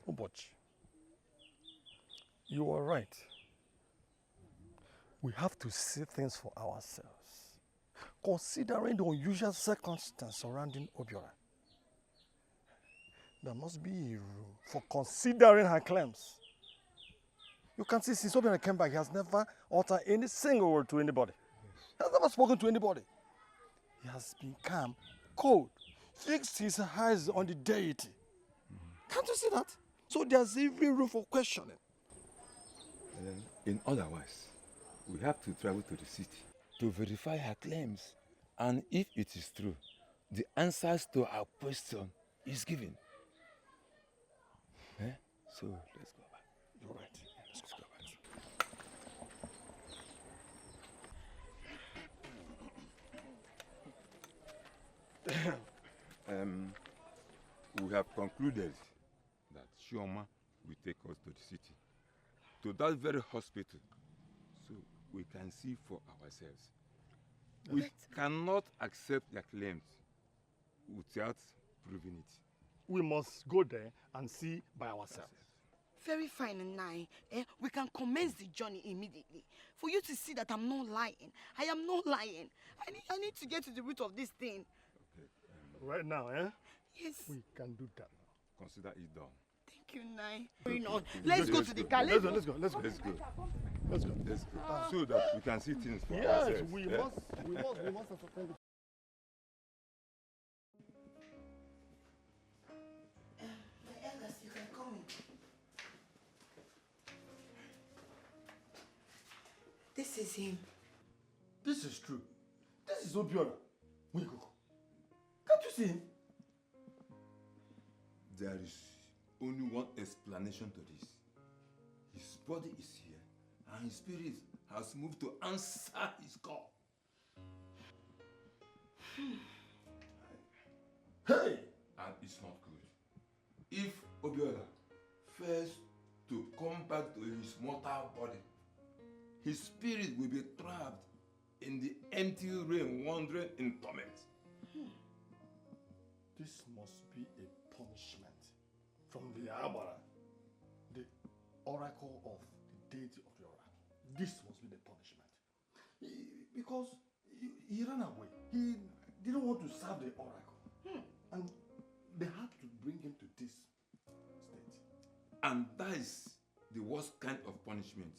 Obochi, you are right. We have to see things for ourselves, considering the unusual circumstance surrounding Obiora. There must be a room for considering her claims. You can see since Obiora came back, he has never uttered any single word to anybody. He has never spoken to anybody. He has been calm, cold, fixed his eyes on the deity. Can't you see that? So there's every room for questioning. In other words, we have to travel to the city to verify her claims. And if it is true, the answers to our question is given. So let's go back. You're right. Let's go back. We have concluded that Chioma will take us to the city, to that very hospital, so we can see for ourselves. We cannot accept their claims without proving it. We must go there and see by ourselves. Very fine, and we can commence the journey immediately. For you to see that I'm not lying. I am not lying. I need to get to the root of this thing. Okay. Right now, Yes. We can do that now. Consider it done. Thank you, Nai. Let's go to the car. Let's go. Let's go. So that we can see things for ourselves. Yes, we must ascertain the elders, you can come in. This is him. This is true. This is Obiora. Wikoko. Can't you see him? There is only one explanation to this. His body is here, and his spirit has moved to answer his call. Hey! And it's not good. If Obiora fails to come back to his mortal body, his spirit will be trapped in the empty realm, wandering in torment. This must be a punishment from the Abara, the oracle of the deity of the Ora. This must be the punishment. Because he ran away. He didn't want to serve the oracle. And they had to bring him to this state. And that is the worst kind of punishment.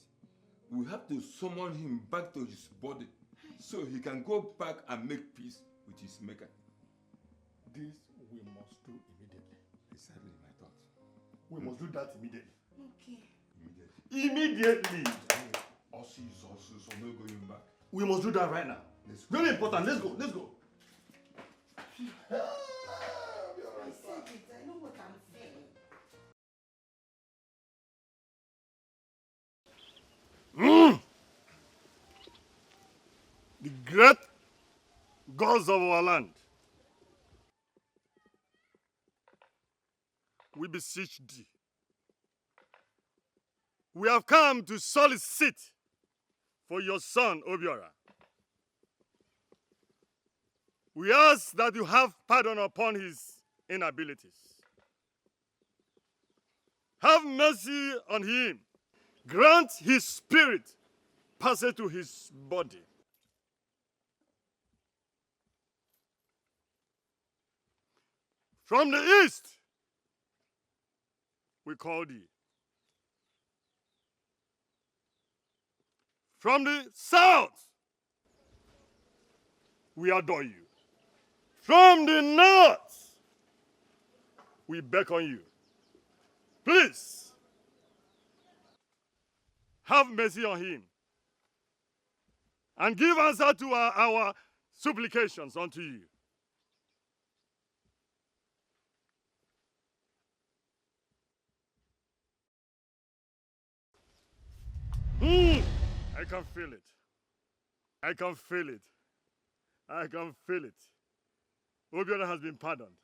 We have to summon him back to his body so he can go back and make peace with his maker. This we must do immediately. Exactly my thought. We must do that immediately. Okay. Immediately! Also, no going back. We must do that right now. Very important. Let's go. I said it. I know what I'm saying. The great gods of our land, we beseech thee. We have come to solicit for your son, Obiora. We ask that you have pardon upon his inabilities. Have mercy on him. Grant his spirit passage to his body. From the east, we call thee. From the south, we adore you. From the north, we beckon you. Please, have mercy on him and give answer to our supplications unto you. I can feel it. I can feel it. I can feel it. Obiora has been pardoned.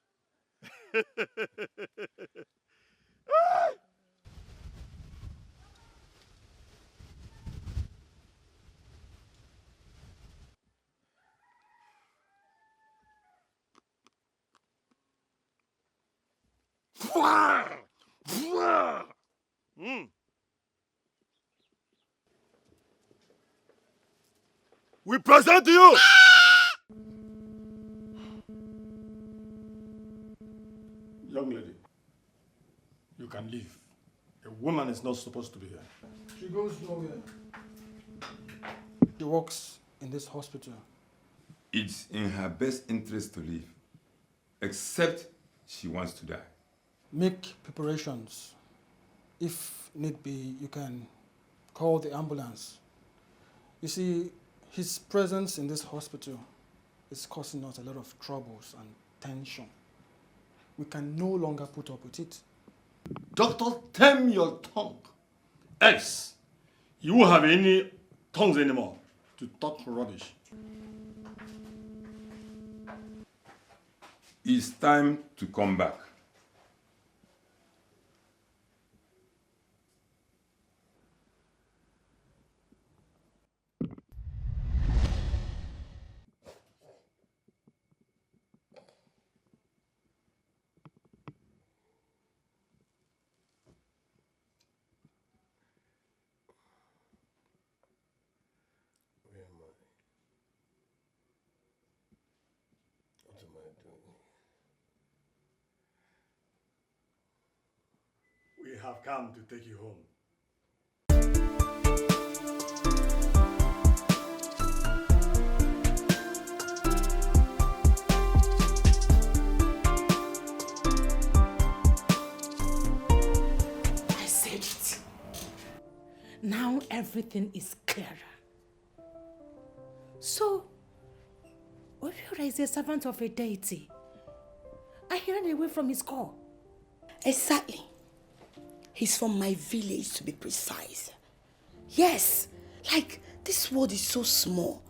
We present to you. Young lady, you can leave. A woman is not supposed to be here. She goes nowhere. She works in this hospital. It's in her best interest to leave, except she wants to die. Make preparations. If need be, you can call the ambulance. You see, his presence in this hospital is causing us a lot of troubles and tension. We can no longer put up with it. Doctor, tame your tongue. Else, you won't have any tongues anymore to talk rubbish. It's time to come back. Where am I? What am I doing? We have come to take you home. I said it. Now everything is clearer. So, Obiora is a servant of a deity. I ran away from his call. Exactly. He's from my village, to be precise. Yes, like, this world is so small.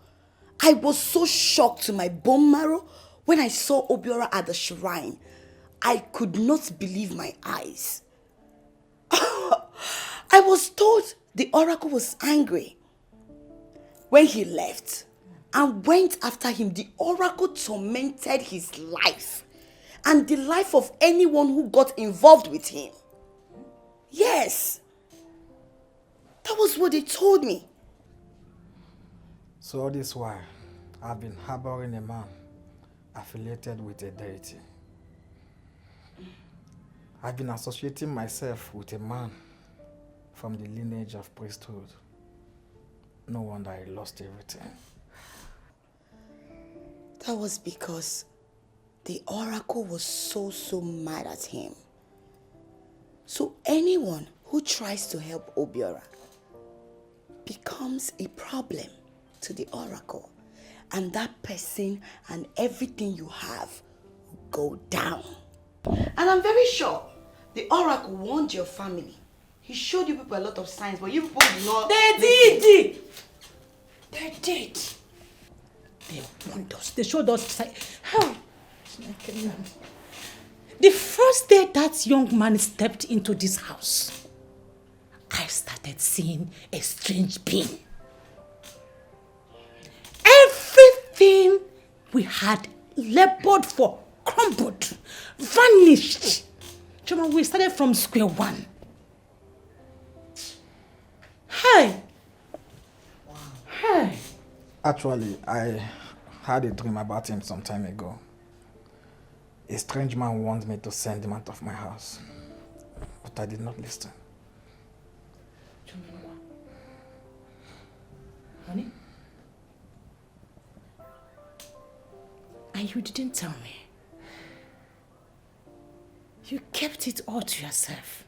I was so shocked to my bone marrow when I saw Obiora at the shrine. I could not believe my eyes. I was told the oracle was angry. When he left and went after him, the oracle tormented his life and the life of anyone who got involved with him. Yes. That was what they told me. So all this while, I've been harboring a man affiliated with a deity. I've been associating myself with a man from the lineage of priesthood. No wonder I lost everything. That was because the oracle was so mad at him. So anyone who tries to help Obiora becomes a problem to the oracle. And that person and everything you have will go down. And I'm very sure the oracle warned your family. He showed you people a lot of signs, but you people did not... They did! They did. They warned us. They showed us signs. How? The first day that young man stepped into this house, I started seeing a strange being. Everything we had labored for crumbled, vanished. Choma, we started from square one. Hey! Wow. Hey! Actually, I had a dream about him some time ago. A strange man warned me to send him out of my house. But but I did not listen. Honey? And you didn't tell me. You kept it all to yourself.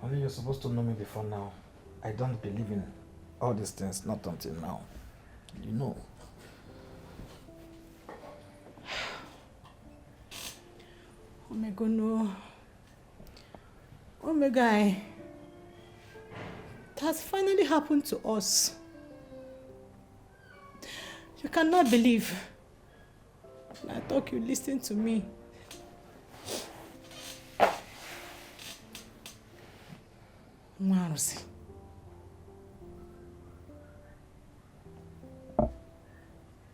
Honey, you're supposed to know me before now. I don't believe in all these things, not until now. You know. Omega, no. Omega, it has finally happened to us. You cannot believe. I thought you listened to me. Maurice.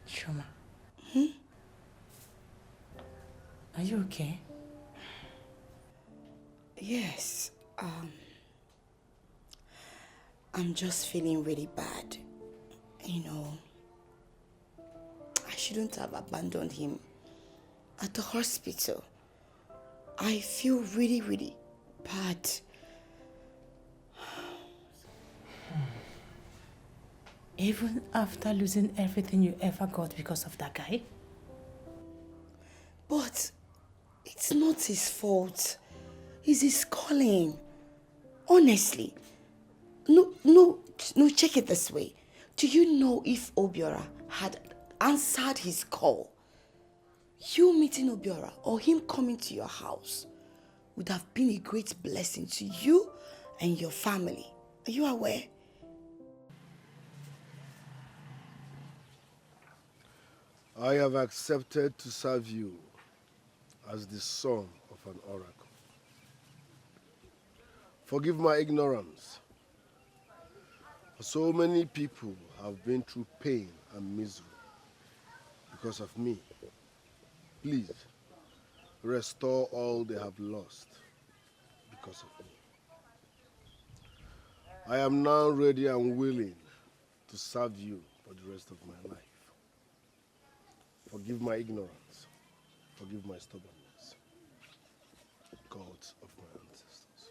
Shoma. Are you okay? Yes. I'm just feeling really bad. You know, I shouldn't have abandoned him at the hospital. I feel really, really bad. Even after losing everything you ever got because of that guy? But it's not his fault. It's his calling. Honestly. No, check it this way. Do you know if Obiora had answered his call, you meeting Obiora or him coming to your house would have been a great blessing to you and your family. Are you aware? I have accepted to serve you as the son of an oracle. Forgive my ignorance. So many people have been through pain and misery because of me. Please, restore all they have lost because of me. I am now ready and willing to serve you for the rest of my life. Forgive my ignorance. Forgive my stubbornness. Gods of my ancestors.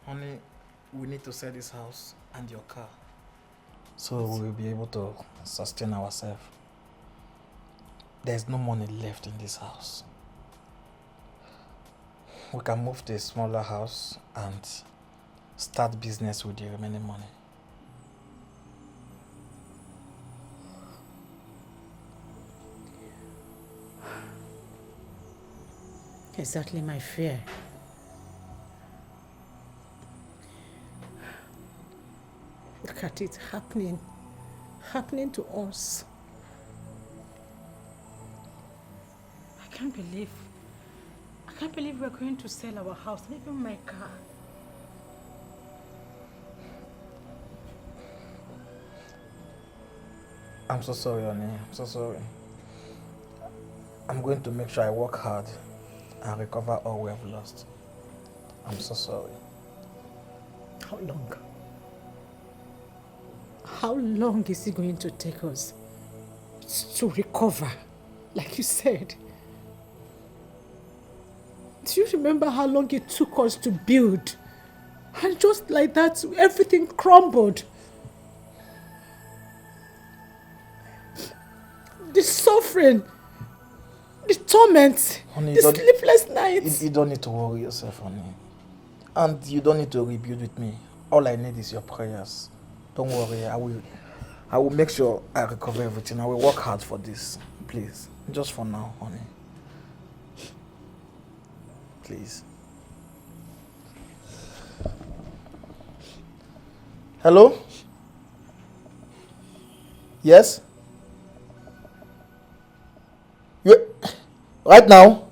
Honey, we need to sell this house and your car so we'll be able to sustain ourselves. There's no money left in this house. We can move to a smaller house and start business with the remaining money. Exactly my fear. Look at it happening to us. I can't believe we're going to sell our house, and even my car. I'm so sorry, honey. I'm so sorry. I'm going to make sure I work hard and recover all we have lost. I'm so sorry. How long? How long is it going to take us to recover, like you said? Do you remember how long it took us to build? And just like that, everything crumbled. The suffering, the torment, honey, the sleepless nights. You don't need to worry yourself, honey. And you don't need to rebuild with me. All I need is your prayers. Don't worry, I will make sure I recover everything. I will work hard for this. Please, just for now, honey. Please. Hello? Yes? Right now?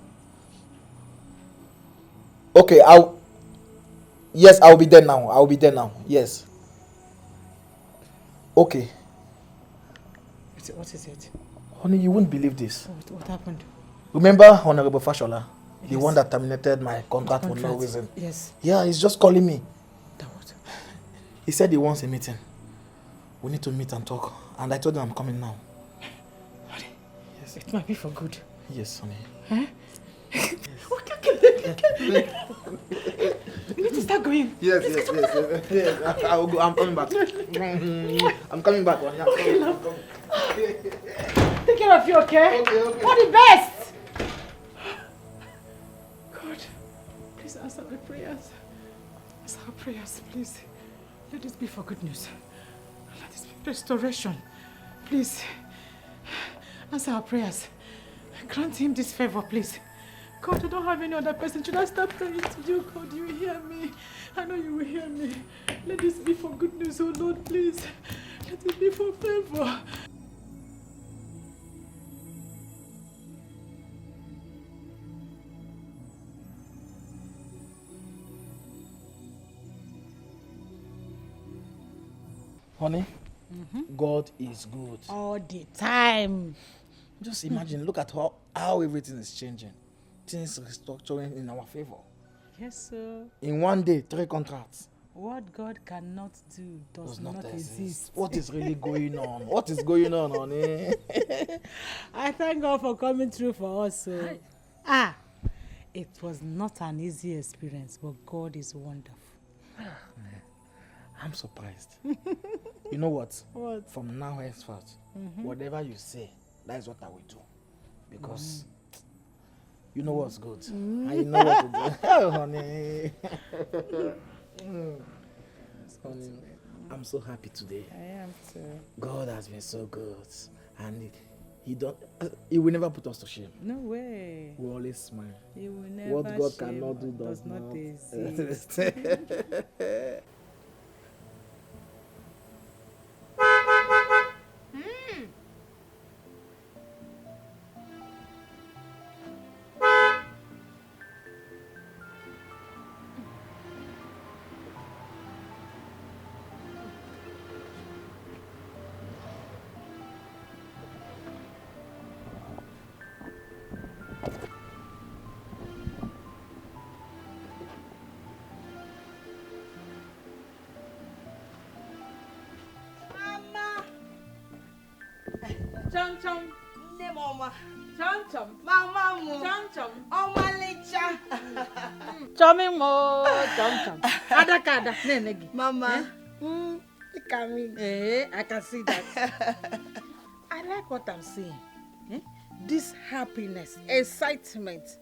Okay, yes, I'll be there now. Yes. Okay. What is it? Honey, you won't believe this. What happened? Remember Honorable Fashola? Yes. The one that terminated my contract for no reason. Yes. Yeah, he's just calling me. What? He said he wants a meeting. We need to meet and talk. And I told him I'm coming now. It might be for good. Yes, honey. Huh? You need to start going. Yes. I will go. I'm coming back. I'm coming back, honey. I'm coming. Take care of you, okay? Okay. For the best. God, please answer my prayers. Answer our prayers, please. Let this be for good news. Let this be restoration. Please. Answer our prayers. Grant him this favor, please. God, I don't have any other person. Should I start praying to you? God, you will hear me. I know you will hear me. Let this be for good news, oh Lord, please. Let it be for favor. Honey, God is good. All the time. Just imagine, look at how everything is changing. Things restructuring in our favor. Yes, sir. In one day, 3 contracts. What God cannot do does not exist. What is really going on? What is going on, honey? I thank God for coming through for us. So. It was not an easy experience, but God is wonderful. I'm surprised. You know what? What? From now henceforth, whatever you say, that is what I will do. Because you know what's good. And you know what to do. Oh, honey. Honey, I'm so happy today. I am too. God has been so good. And he will never put us to shame. No way. We always smile. He will never what God shame cannot do does not exist. Chom chom, ne mama. Chom chom, mama mo. Chom chom, omalicha. Chommy mo, chom. Ada, nenegi. Mama, you coming? I can see that. I like what I'm seeing. This happiness, excitement.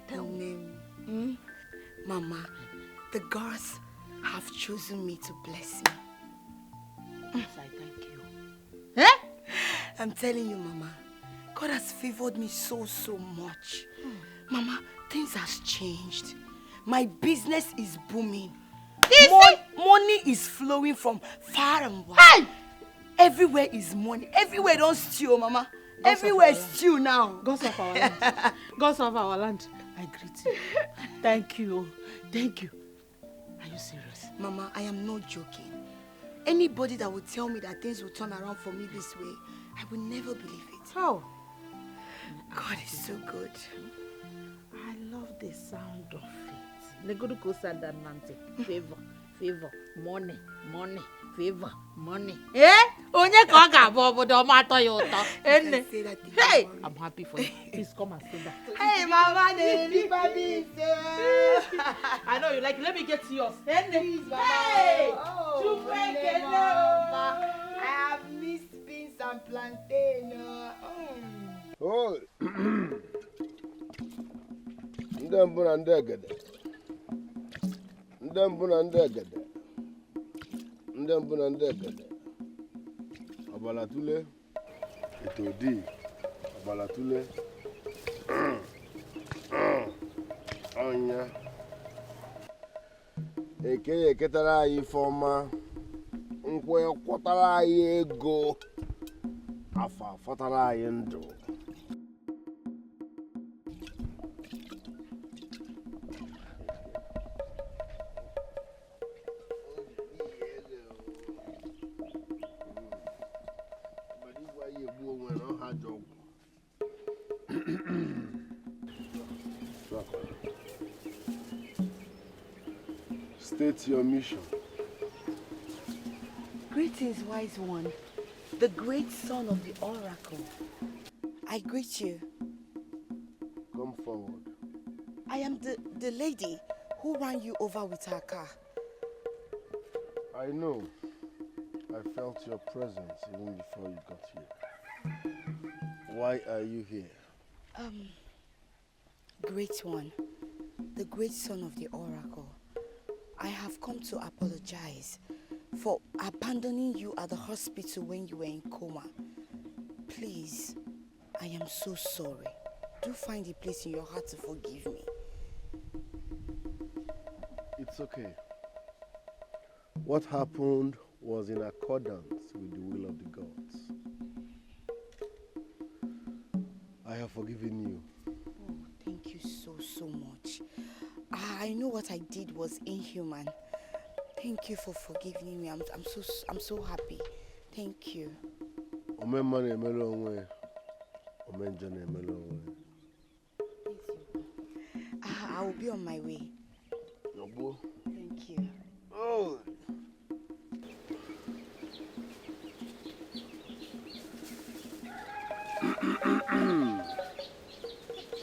Tell me, Mama, the gods have chosen me to bless me. Yes, I thank you. I'm telling you, Mama, God has favored me so much. Mama, things has changed. My business is booming. Money is flowing from far and wide. Hey! Everywhere is money. Everywhere don't steal, Mama. Everywhere is steal now. Gods of our land. Gods of our land. I greet you. Thank you. Thank you. Are you serious? Mama, I am not joking. Anybody that would tell me that things will turn around for me this way, I will never believe it. How? God is so good. I love the sound of it. Negoduko Sadanante. Favor. Money. Favor. Money. Onye ka ọ ga-abụ obodo ọma atọ ya ụtọ. Hey! I'm happy for you. Please come and sit down. Hey, Mama, everybody. I know you like it. Let me get yours. Please, Mama. Hey! Oh, I have missed beans and plantain. Oh, Ndambuna ndegede. Abalatule. Etodi. Abalatule. Onya. Eke ketara anyị fọma. Nkwe kwọtara anyị ego. Afa fọtara anyị ndụ. State your mission. Greetings, wise one. the great son of the oracle. I greet you. Come forward. I am the lady who ran you over with her car. I know. I felt your presence even before you got here. Why are you here? Great one, the great son of the oracle. I have come to apologize for abandoning you at the hospital when you were in coma. Please, I am so sorry. Do find a place in your heart to forgive me. It's okay. What happened was in accordance with the will of the gods. I have forgiven you. Oh, thank you so much. I know what I did was inhuman. Thank you for forgiving me. I'm so happy. Thank you. I will be on my way. Thank you. Oh.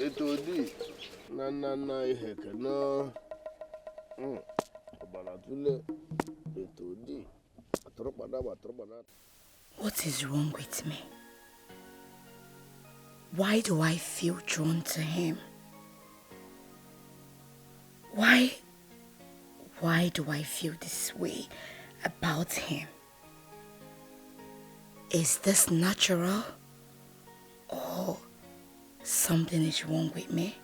Etodi na iheke no obalatule etodi atropada. What is wrong with me? Why do I feel drawn to him? Why do I feel this way about him? Is this natural? Or something is wrong with me?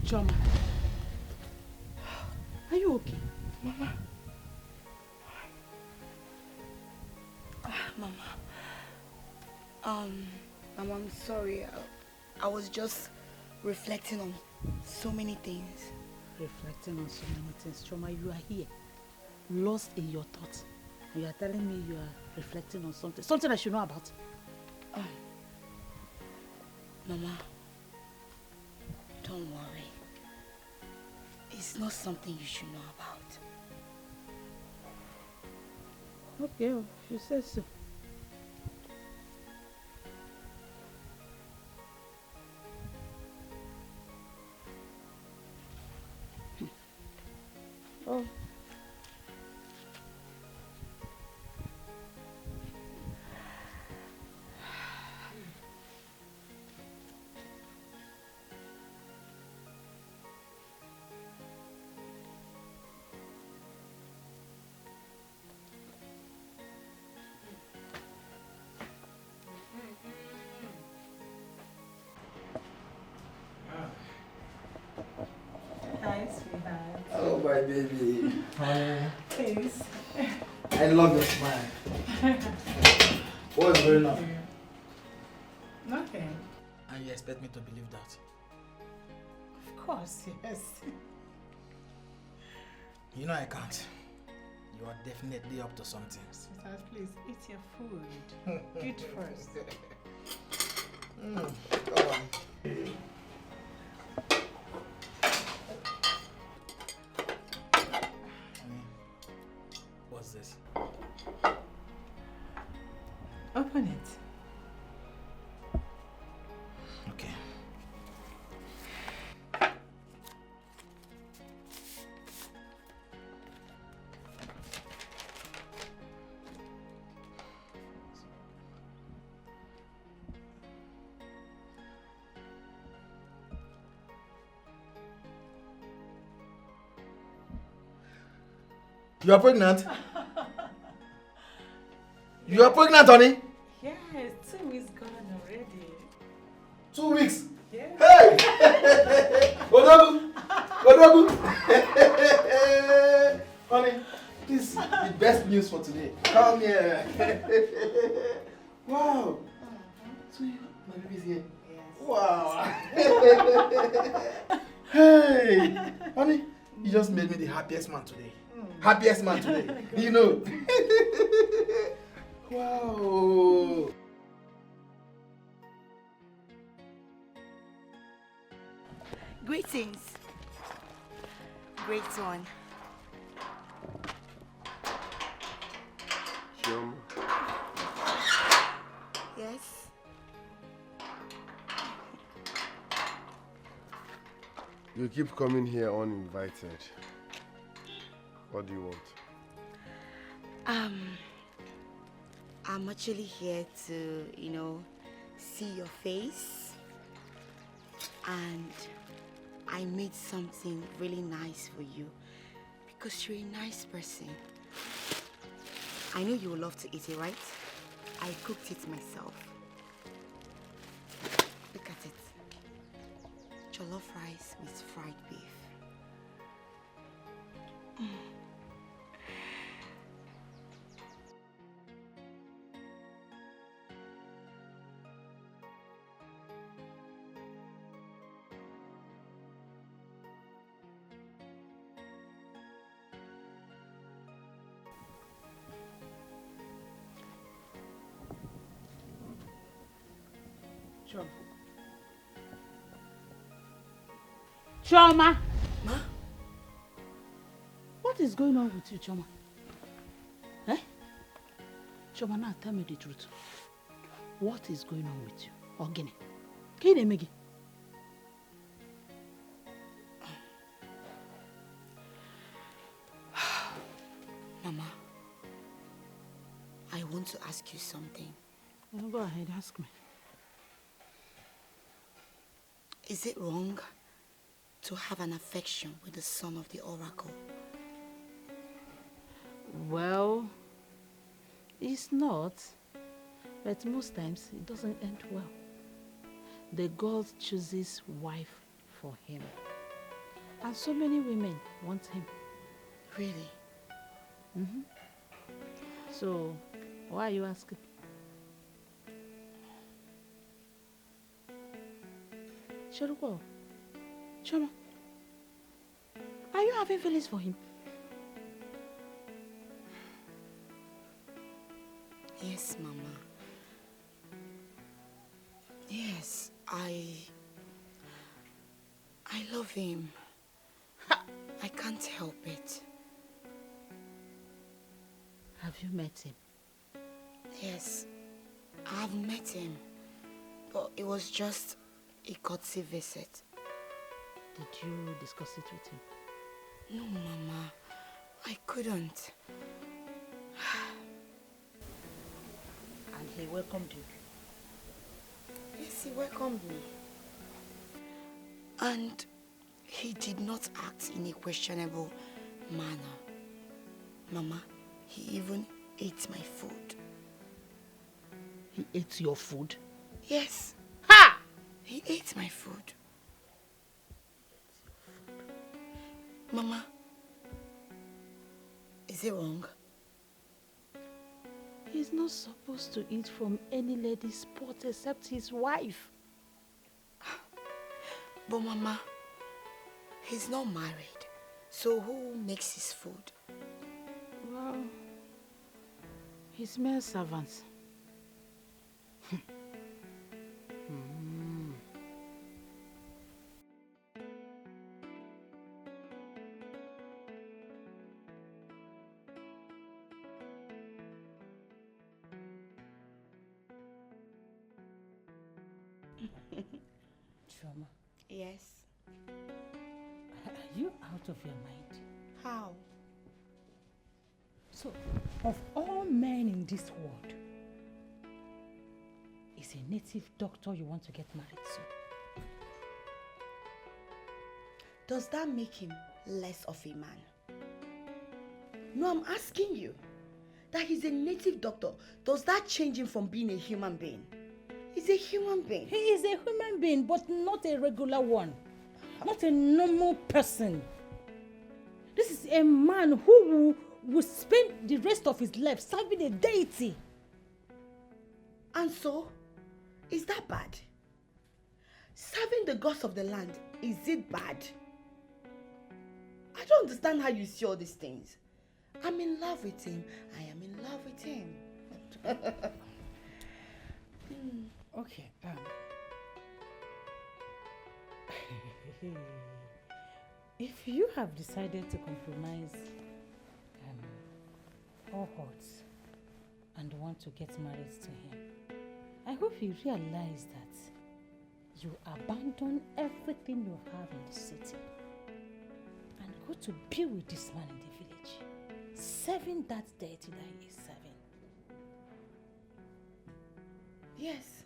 Choma, are you okay? Mama. Mama, I'm sorry. I was just reflecting on so many things. Reflecting on so many things. Choma, you are here, lost in your thoughts. And you are telling me you are reflecting on something I should know about. Mama, don't worry. It's not something you should know about. Okay, if you say so. Oh. Hi, sweetheart. Oh, my baby. Honey. Please. I love your smile. What's going on? Nothing. And you expect me to believe that? Of course, yes. You know I can't. You are definitely up to something. Sweetheart, please eat your food. Eat first. Go on. What's this? Open it. Okay. You are pregnant? You are pregnant, honey? Yes, 2 weeks gone already. 2 weeks? Yeah. Hey! Odogu! Odogu! Honey, this is the best news for today. Come here. Wow. So my baby's here. Yes. Wow. Hey! Honey, you just made me the happiest man today. Happiest man today. You know. Wow. Greetings. Great one. Chioma. Yes? You keep coming here uninvited. What do you want? I'm actually here to, see your face. And I made something really nice for you because you're a nice person. I know you will love to eat it, right? I cooked it myself. Look at it. Jollof rice with fried beef. Chioma! Ma? What is going on with you, Chioma? Eh? Chioma, now tell me the truth. What is going on with you? Ogene? Kine Megi? Mama, I want to ask you something. Well, go ahead, ask me. Is it wrong to have an affection with the son of the oracle? Well, it's not. But most times, it doesn't end well. The God chooses wife for him. And so many women want him. Really? Mm-hmm. So, why are you asking? Cheruko, Choma, are you having feelings for him? Yes, Mama. Yes, I love him. I can't help it. Have you met him? Yes, I've met him. But it was just a courtesy visit. Did you discuss it with him? No, Mama. I couldn't. And he welcomed you? Yes, he welcomed me. And he did not act in a questionable manner. Mama, he even ate my food. He ate your food? Yes. Ha! He ate my food. Mama, is it wrong? He's not supposed to eat from any lady's pot except his wife. But Mama, he's not married. So who makes his food? Well, his male servants. Chioma. Yes. Are you out of your mind? How? So, of all men in this world, is a native doctor you want to get married to? Does that make him less of a man? No, I'm asking you. That he's a native doctor, does that change him from being a human being? He's a human being. He is a human being, but not a regular one. Not a normal person. This is a man who will spend the rest of his life serving a deity. And so, is that bad? Serving the gods of the land, is it bad? I don't understand how you see all these things. I'm in love with him. I am in love with him. Okay. If you have decided to compromise all odds and want to get married to him, I hope you realize that you abandon everything you have in the city and go to be with this man in the village, serving that deity that he is serving. Yes.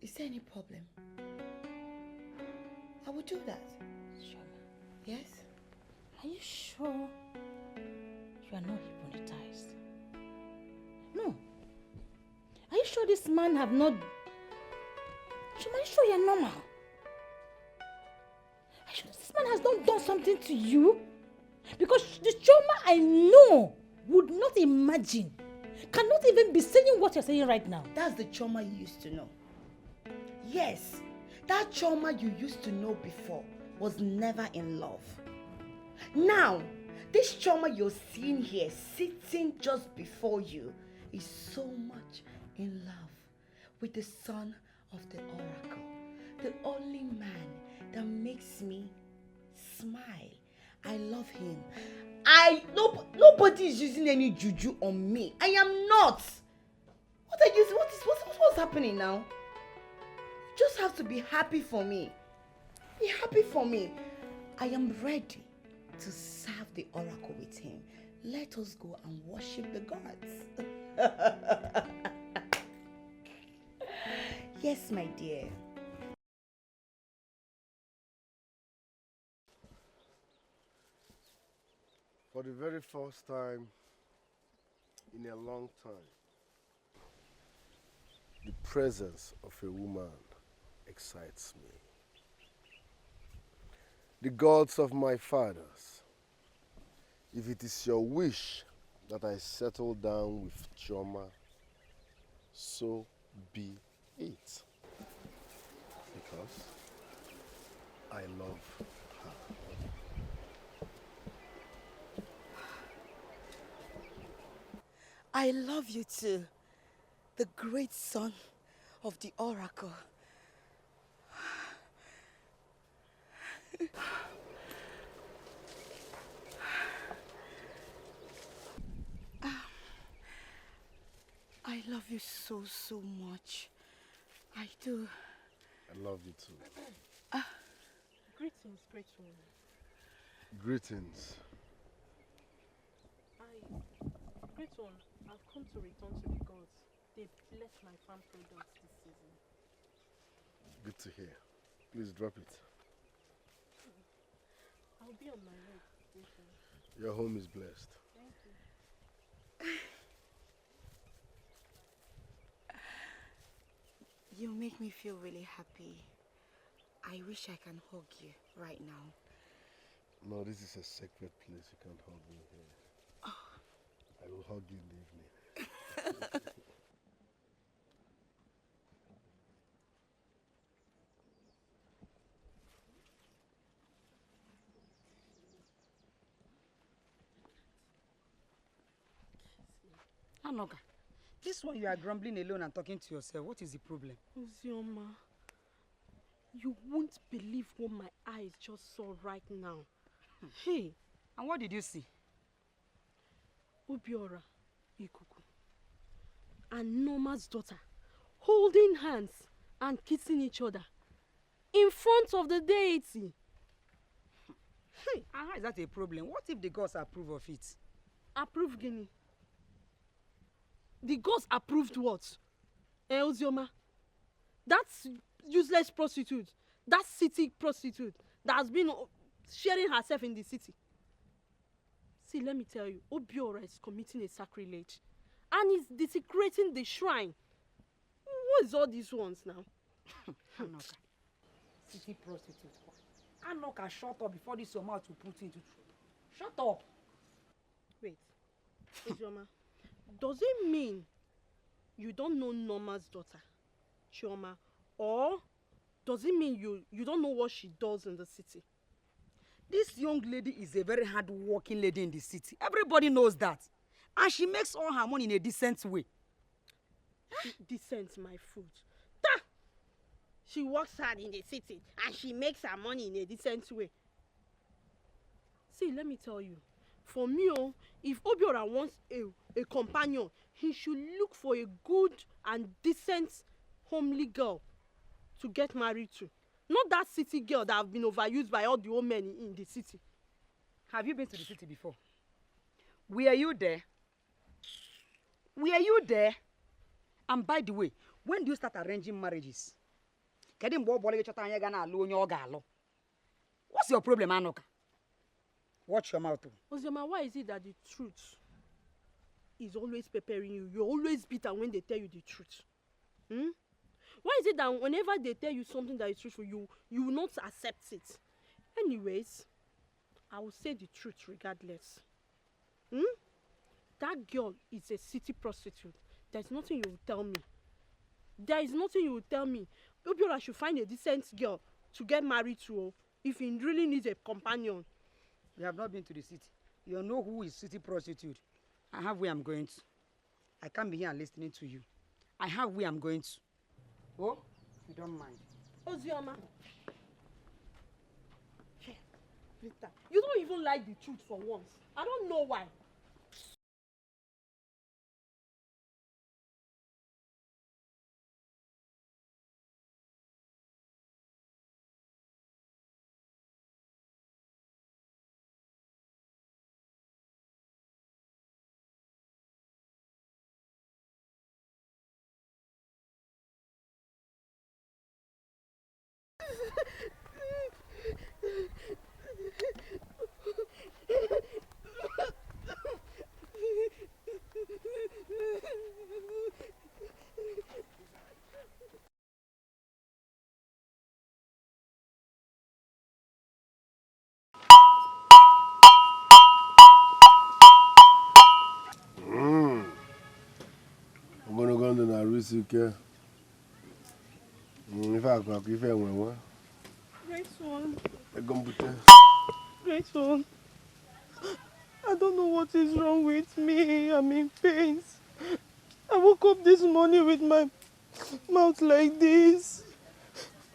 Is there any problem? I will do that. Sure. Yes? Are you sure you are not hypnotized? No. Are you sure this man have not... Are you sure you're normal? Are you sure this man has not done something to you? Because the trauma I know would not imagine, cannot even be saying what you're saying right now. That's the trauma you used to know. Yes, that trauma you used to know before was never in love. Now, this trauma you're seeing here, sitting just before you, is so much in love with the son of the oracle, the only man that makes me smile. I love him. Nobody is using any juju on me. I am not. What's happening now? You just have to be happy for me. Be happy for me. I am ready to serve the oracle with him. Let us go and worship the gods. Yes, my dear. For the very first time in a long time, the presence of a woman excites me. The gods of my fathers, if it is your wish that I settle down with Chioma, so be it. Because I love her. I love you too, the great son of the oracle. I love you so, so much. I do. I love you too. Greetings, great one. Greetings. Great one, I've come to return to the gods. They bless my farm products this season. Good to hear. Please drop it. I'll be on my way. Your home is blessed. Thank you. You make me feel really happy. I wish I can hug you right now. No, this is a sacred place. You can't hug me here. Oh. I will hug you in the evening. Anoka, this one you are grumbling alone and talking to yourself. What is the problem? Uzioma, you won't believe what my eyes just saw right now. Hey, and what did you see? Obiora, Ikuku, and Norma's daughter holding hands and kissing each other in front of the deity. Hey, and how is that a problem? What if the gods approve of it? Approve, Guinea. The gods approved what? Uzioma, that useless prostitute, that city prostitute that has been sharing herself in the city. See, let me tell you, Obiora is committing a sacrilege and is desecrating the shrine. What is all these ones now? Anoka, city prostitute. Anoka, shut up before this your mouth will put into trouble. Shut up. Wait, Uzioma, does it mean you don't know Norma's daughter, Chioma, or does it mean you don't know what she does in the city? This young lady is a very hard-working lady in the city. Everybody knows that. And she makes all her money in a decent way. Decent, my foot. Ta! She works hard in the city and she makes her money in a decent way. See, let me tell you, for me, if Obiora wants a companion, he should look for a good and decent, homely girl to get married to. Not that city girl that have been overused by all the old men in the city. Have you been to the city before? Were you there? Were you there? And by the way, when do you start arranging marriages? What's your problem, Anoka? Watch your mouth. Ozioma, why is it that the truth is always preparing you? You're always bitter when they tell you the truth. Why is it that whenever they tell you something that is truthful, you will not accept it? Anyways, I will say the truth regardless. That girl is a city prostitute. There's nothing you will tell me. There is nothing you will tell me. Obiora should find a decent girl to get married to if he really needs a companion. You have not been to the city. You know who is city prostitute. I have where I'm going to. I can't be here and listening to you. I have where I'm going to. Oh, if you don't mind. Ozioma. You don't even like the truth for once. I don't know why. I'm gonna go to the Ruth. If I go, if I want, Great one. I'm going to. Great one. I don't know what is wrong with me. I'm in pains. I woke up this morning with my mouth like this.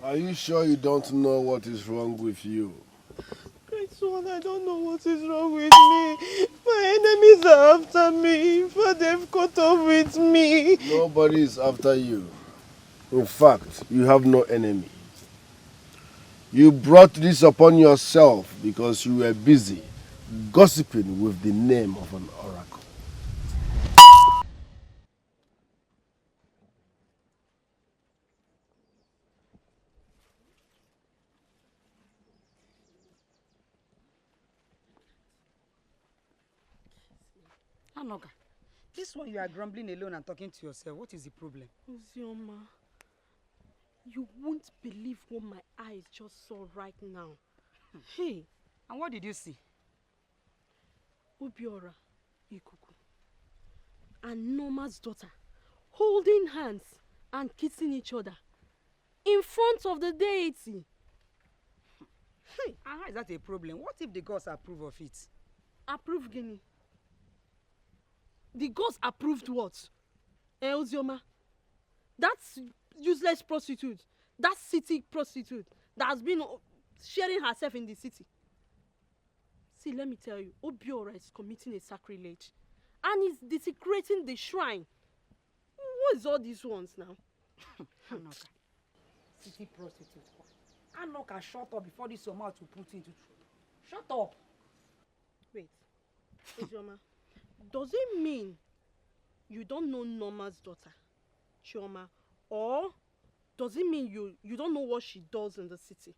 Are you sure you don't know what is wrong with you? Great one, I don't know what is wrong with me. My enemies are after me. But they've caught up with me. Nobody is after you. In fact, you have no enemy. You brought this upon yourself because you were busy gossiping with the name of an oracle. Anoka, this one you are grumbling alone and talking to yourself. What is the problem? Ozioma, you won't believe what my eyes just saw right now. Hey. And what did you see? Obiora, Ikuku, and Norma's daughter holding hands and kissing each other in front of the deity. Hey, and how is that a problem? What if the gods approve of it? Approve, Guinea. The gods approved what? Ozioma, that's useless prostitute, that city prostitute that has been sharing herself in the city. See, let me tell you, Obiora is committing a sacrilege and is desecrating the shrine. What is all these ones now? Anoka, city prostitute. Anoka, shut up before this your mouth will put into trouble. Shut up. Wait, Ozioma, does it mean you don't know Norma's daughter, Chioma, or does it mean you don't know what she does in the city?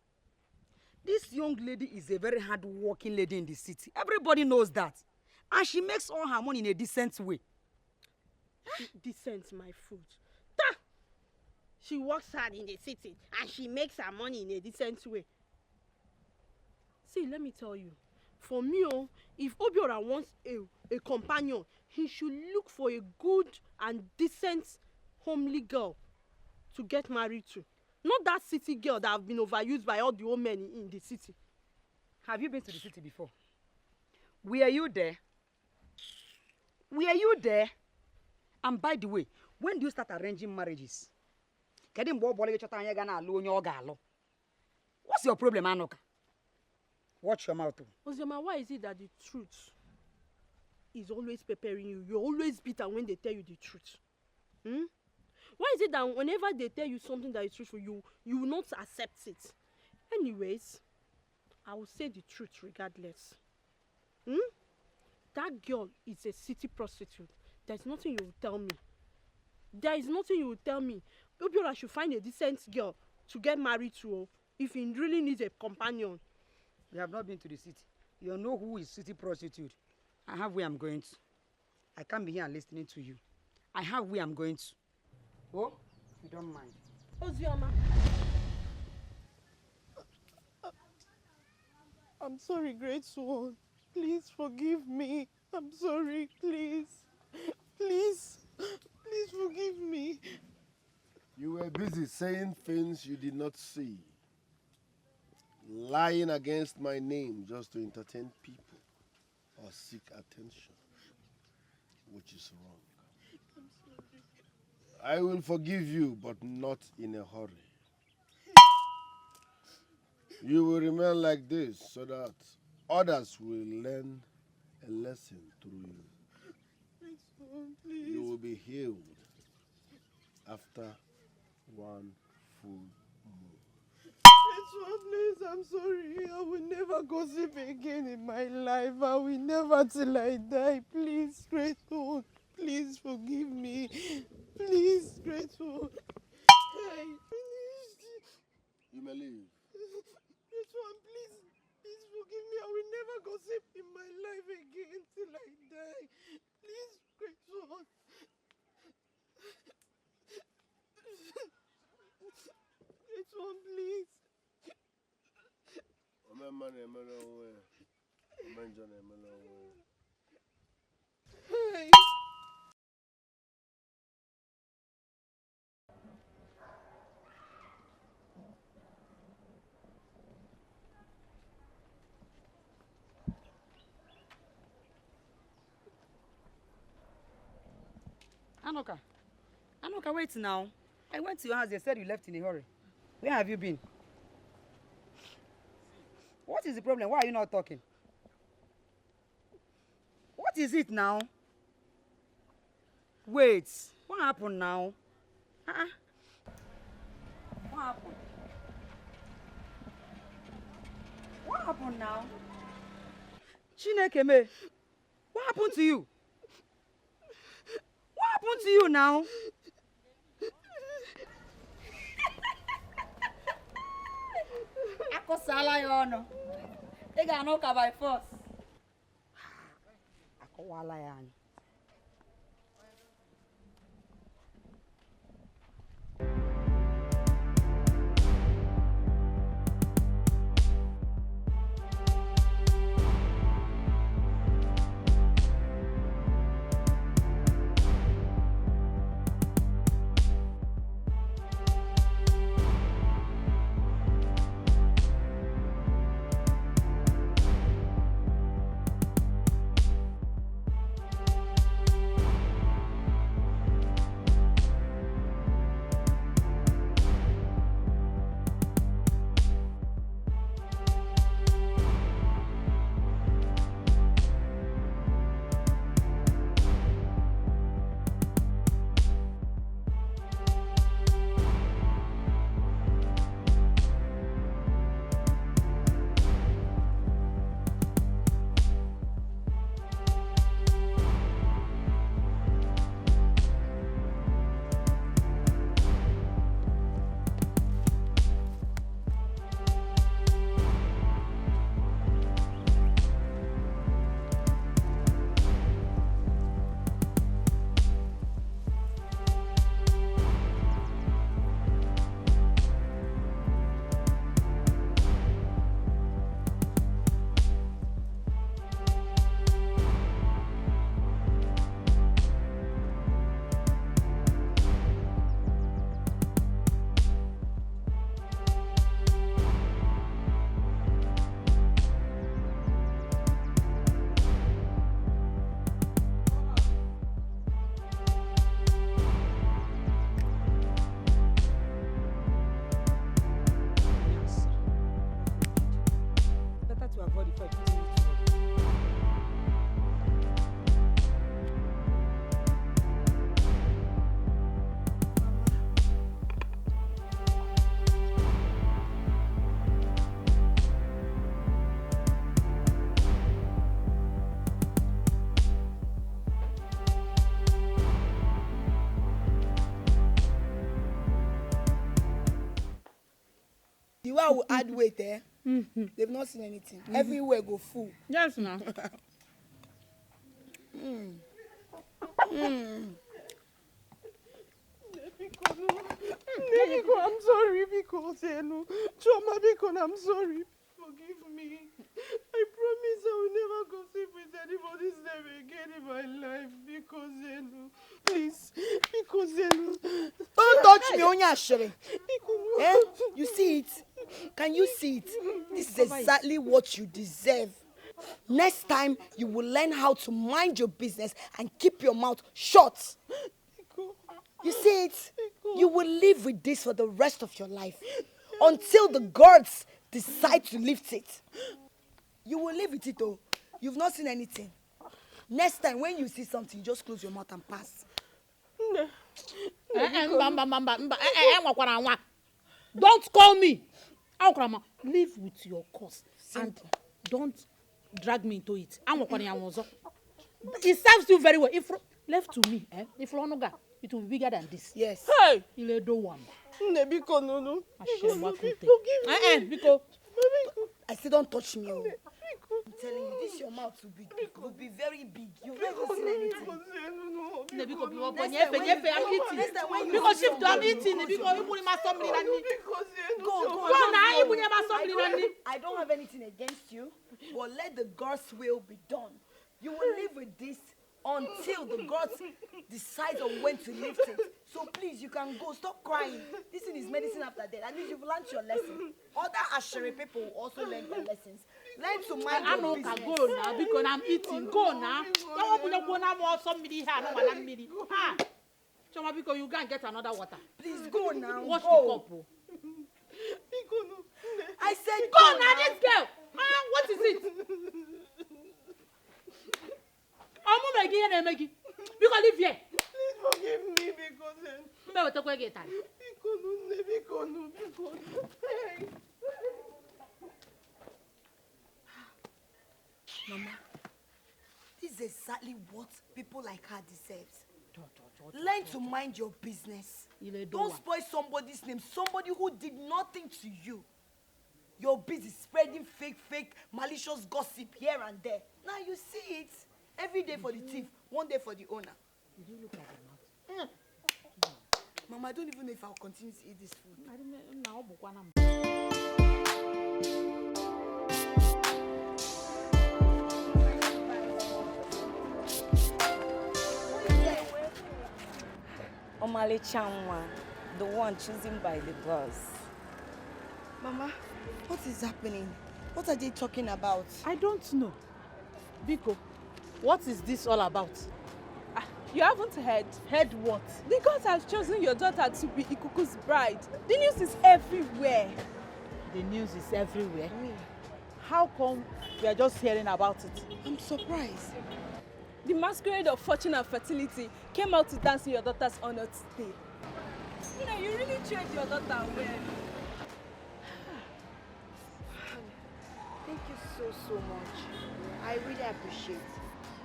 This young lady is a very hard-working lady in the city. Everybody knows that. And she makes all her money in a decent way. Decent, my foot. Ta! She works hard in the city and she makes her money in a decent way. See, let me tell you, for me, if Obiora wants a companion, he should look for a good and decent, homely girl to get married to. Not that city girl that have been overused by all the old men in the city. Have you been to the city before? Were you there? Were you there? And by the way, when do you start arranging marriages? Kedu mgbe ọ bọọlụ ịchọta anyị ga na-alụ onye ọ ga-alụ? What's your problem, Anoka? Watch your mouth. Ozioma, why is it that the truth is always preparing you? You're always bitter when they tell you the truth. Why is it that whenever they tell you something that is truthful, you will not accept it? Anyways, I will say the truth regardless. That girl is a city prostitute. There's nothing you will tell me. There is nothing you will tell me. Obiora should find a decent girl to get married to if he really needs a companion. You have not been to the city. You know who is city prostitute. I have where I'm going to. I can't be here listening to you. I have where I'm going to. Oh, if you don't mind. Ozioma. I'm sorry, great one. Please forgive me. I'm sorry, please. Please. Please forgive me. You were busy saying things you did not see. Lying against my name just to entertain people or seek attention, which is wrong. I'm sorry. I will forgive you, but not in a hurry. You will remain like this so that others will learn a lesson through you. Please. You will be healed after one full moon. Please, I'm sorry. I will never gossip again in my life. I will never till I die. Please, great one. Please forgive me. Please, great one. I finished. You may leave. Great one, please forgive me. I will never gossip in my life again till I die. Please, great one. Great one, please. Hey. Anoka, wait now. I went to your house. They said you left in a hurry. Where have you been? What is the problem? Why are you not talking? What is it now? Wait. What happened now? What happened? What happened now? Chineke me. What happened to you? What happened to you now? Akosala yono. Ega no ka by force. Akowala yani. The one will add weight, eh? They've not seen anything. Everywhere go full. Yes, now. Biko, I'm sorry because Choma, Biko, I'm sorry. Forgive me. I promise I will never gossip with anybody's name again in my life. Because please, because don't touch me, Onyashere. Eh? You see it? Can you see it? This is exactly what you deserve. Next time, you will learn how to mind your business and keep your mouth shut. You see it? You will live with this for the rest of your life until the gods decide to lift it. You will live with it though. You've not seen anything. Next time when you see something, just close your mouth and pass. Don't call me. Live with your cause and don't drag me into it. It serves you very well. If left to me, if Ronoga, it will be bigger than this. Yes. Hey! You'll do one. Nebiko, no. Because I still don't touch me. I'm telling you, this your mouth will be very big. You've never seen anything. Because shift, I'm eating. Because you put my somebody. Go. I don't have anything against you, but let the God's will be done. You will live with this until the gods decide on when to lift it. So please, you can go. Stop crying. This is medicine after death. At least you've learned your lesson. Other Ashere people will also learn their lessons. Learn to mind your business. I go now because I'm eating. Go now. Don't open up when I'm all somebody here. No one I'm meeting. Choma, because you can't get another water. Please go now. Wash the cup. I said go now, this girl. What is it? I'm Maggie. Because live here. Please forgive me because Mama, this is exactly what people like her deserves. Learn to mind your business. Don't spoil somebody's name, somebody who did nothing to you. You're busy spreading fake, malicious gossip here and there. Now you see it. Every day for the thief, one day for the owner. Did you look at the mouth? Mama, I don't even know if I'll continue to eat this food. Omale Chanwa, the one chosen by the gods. Mama, what is happening? What are they talking about? I don't know. Biko, what is this all about? You haven't heard? Heard what? The gods have chosen your daughter to be Ikuku's bride. The news is everywhere. The news is everywhere? How come we are just hearing about it? I'm surprised. The masquerade of fortune and fertility came out to dance in your daughter's honor today. You really treated your daughter well. Thank you so much. I really appreciate it.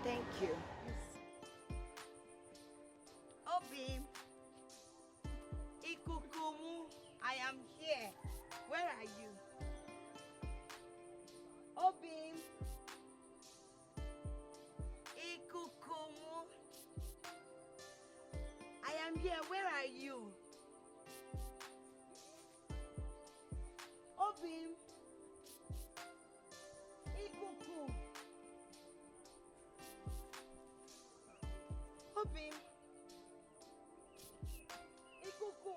Thank you. Obi, Ikukumu, I am here. Where are you? Obi, Ikukumu, I am here. Where are you? Obi, Ikuku, Obi. Ikuku.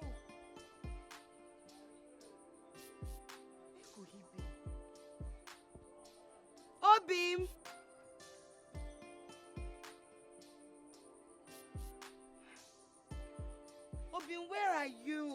Where could he be? Obim. Obim, where are you?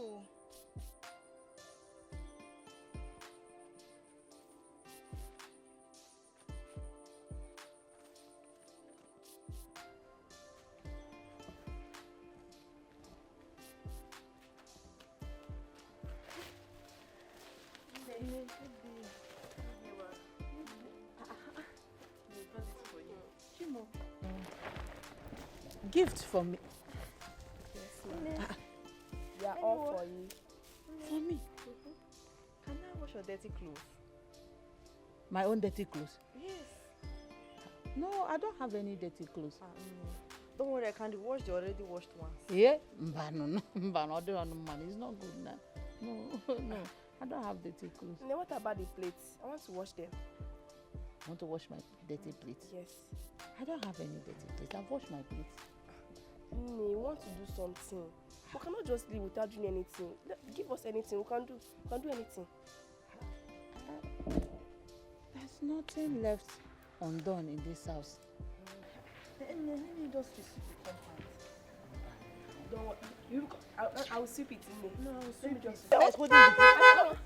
Gift for me. Yes, ma'am. They are all for you. For me? Can I wash your dirty clothes? My own dirty clothes? Yes. No, I don't have any dirty clothes. Don't worry, I can wash the already washed ones. Yeah? Mbano, it's not good now. No, no, I don't have dirty clothes. Then what about the plates? I want to wash them. I want to wash my dirty plates? Yes. I don't have any dirty plates. I've washed my plates. We want to do something. We cannot just leave without doing anything. Give us anything. We can do anything. There's nothing left undone in this house. Let me just sweep the compound. Don't worry. I will sweep it in there. No, I will sweep it. Let's hold it.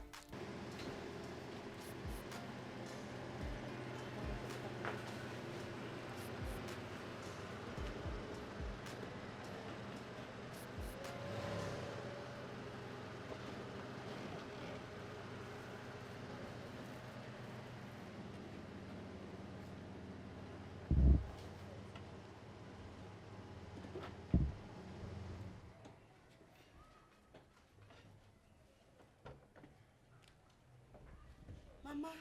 Mama.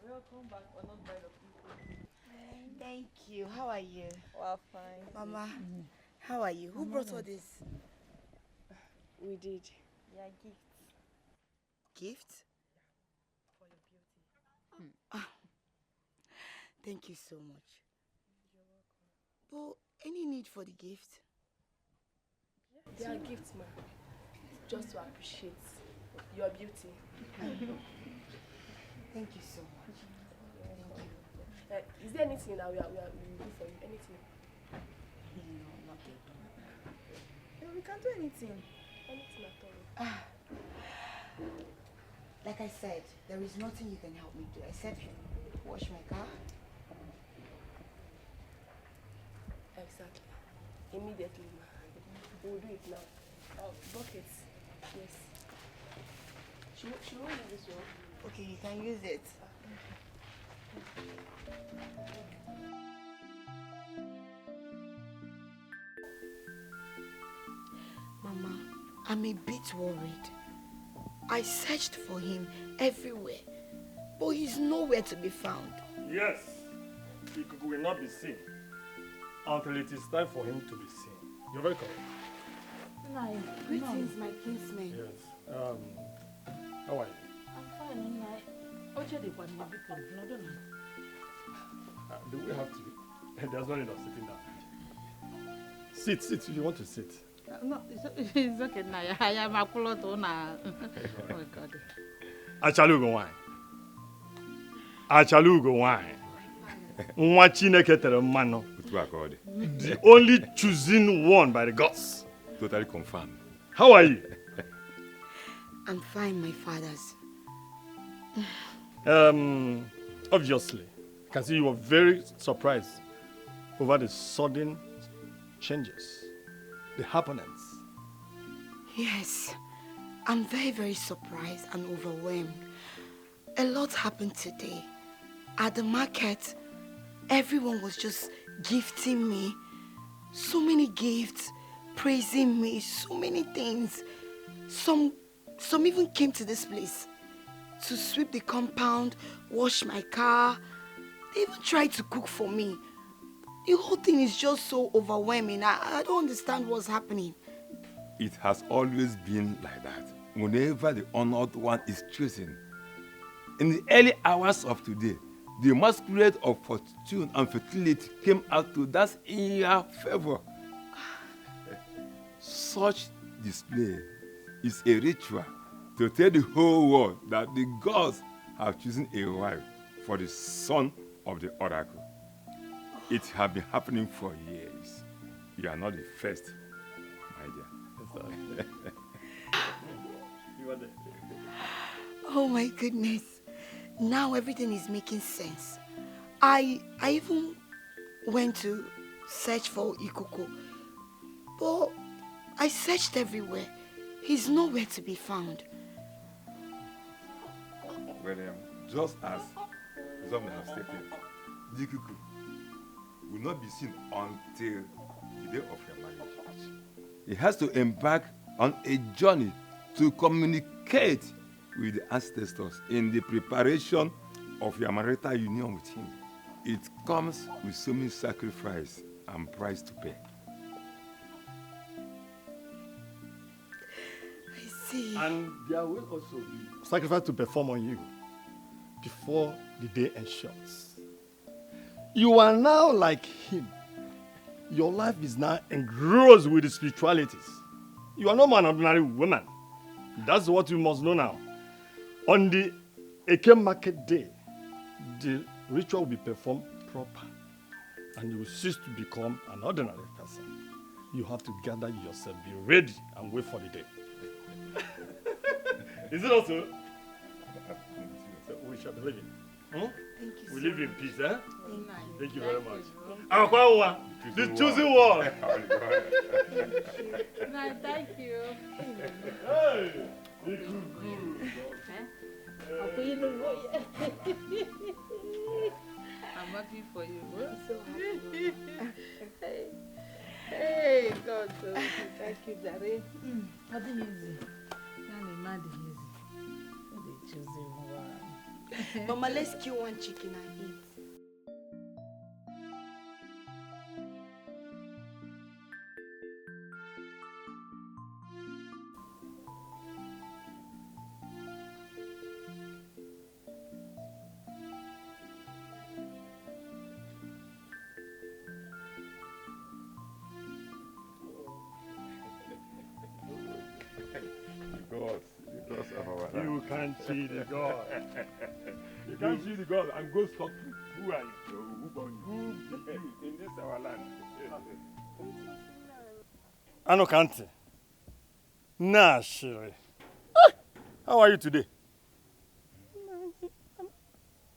Welcome back, honored bride of people. Thank you. How are you? Well, fine. Mama, how are you? Who brought all this? We did. Yeah, gifts. Gifts? For your beauty. Thank you so much. You're welcome. But any need for the gift? They are gifts, ma. Just to appreciate your beauty. Thank you so much. Thank you. Is there anything that we will do for you? Anything? No, not at all. We can do anything. Anything at all. Like I said, there is nothing you can help me do except wash my car. Exactly. Immediately, ma. We will do it now. Buckets. Yes. She won't use this one. Okay, you can use it. Mama, I'm a bit worried. I searched for him everywhere, but he's nowhere to be found. Yes, he will not be seen until it is time for him to be seen. You're very correct. Greetings, my kinsman. Yes. How are you? I'm fine, Nai. Do we have to? There's no need of sitting down. Sit if you want to sit. No, it's okay, Nai. I am a culoto now. Oh my God. Achalugo wine. Achalugo wine. Nwa Chineke tere mmanụ. The only chosen one by the gods. Totally confirmed. How are you? I'm fine, my fathers. Obviously, I can see you were very surprised over the sudden changes, the happenings. Yes, I'm very, very surprised and overwhelmed. A lot happened today. At the market, everyone was just gifting me. So many gifts, praising me, so many things. Some even came to this place to sweep the compound, wash my car. They even tried to cook for me. The whole thing is just so overwhelming. I don't understand what's happening. It has always been like that. Whenever the honored one is chosen, in the early hours of today, the masquerade of fortune and fertility came out to dance in your favor. Such display is a ritual to tell the whole world that the gods have chosen a wife for the son of the oracle. It has been happening for years. You are not the first, my dear. You are there. Oh my goodness. Now everything is making sense. I even went to search for Etiko, but I searched everywhere. He's nowhere to be found. Well, just as some have stated, Etiko will not be seen until the day of your marriage. He has to embark on a journey to communicate with the ancestors in the preparation of your marital union with him. It comes with so many sacrifice and price to pay. I see. And there will also be sacrifice to perform on you before the day ensures. You are now like him. Your life is now engrossed with the spiritualities. You are not an ordinary woman. That's what you must know now. On the Eke market day, the ritual will be performed proper, and you will cease to become an ordinary person. You have to gather yourself, be ready, and wait for the day. Is it also? So we shall be living. Thank you We so live in much. peace, eh? Thank you very much. Bro. The chosen one. Thank you. Hey, it is good. I'm happy for you. I'm so happy. Hey, God, thank you, Daddy. Not easy. Not easy. The chosen one. Mama, let's kill one chicken and eat. The gods of our land. You can't see the God. You can't see the God and go talk to who are you? Who born you? Who in this our land? Anokanti. Nah, Shiri. How are you today?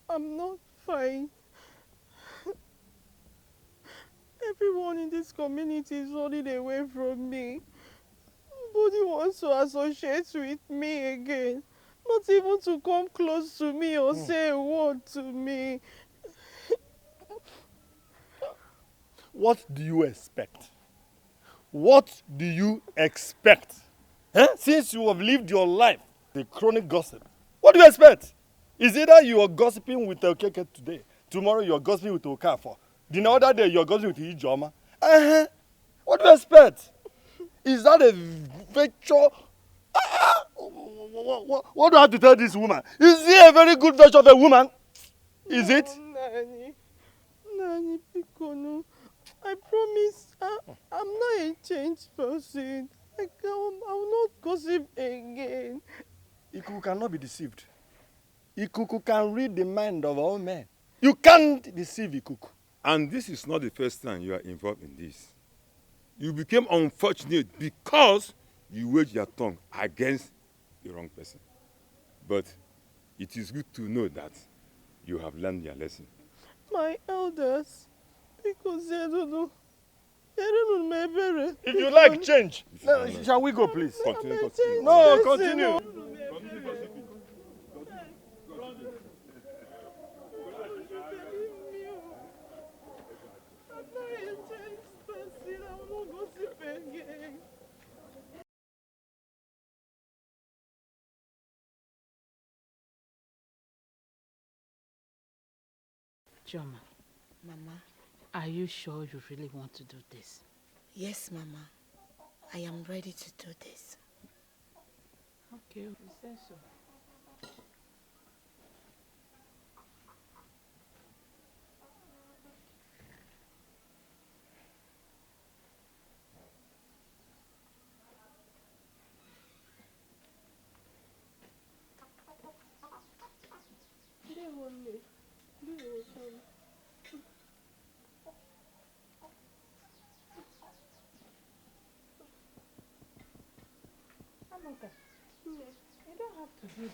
I'm not fine. Everyone in this community is running away from me. Nobody wants to associate with me again. Not even to come close to me or say a word to me. What do you expect? What do you expect? Since you have lived your life, the chronic gossip, what do you expect? Is either you are gossiping with Okeke today, tomorrow you are gossiping with Okafor, the other day you are gossiping with Ijoma. What do you expect? Is that a virtue? What do I have to tell this woman? Is he a very good virtue of a woman? Is it? Nani Pikono, I promise I'm not a changed person. I will not gossip again. Ikuku cannot be deceived. Ikuku can read the mind of all men. You can't deceive Ikuku. And this is not the first time you are involved in this. You became unfortunate because you waged your tongue against the wrong person. But it is good to know that you have learned your lesson. My elders, because they don't know my parents. If you like change, shall we go, please? Continue. No, continue. Choma, Mama. Are you sure you really want to do this? Yes, Mama. I am ready to do this. Okay, you say so. Amaka, you don't have to do this.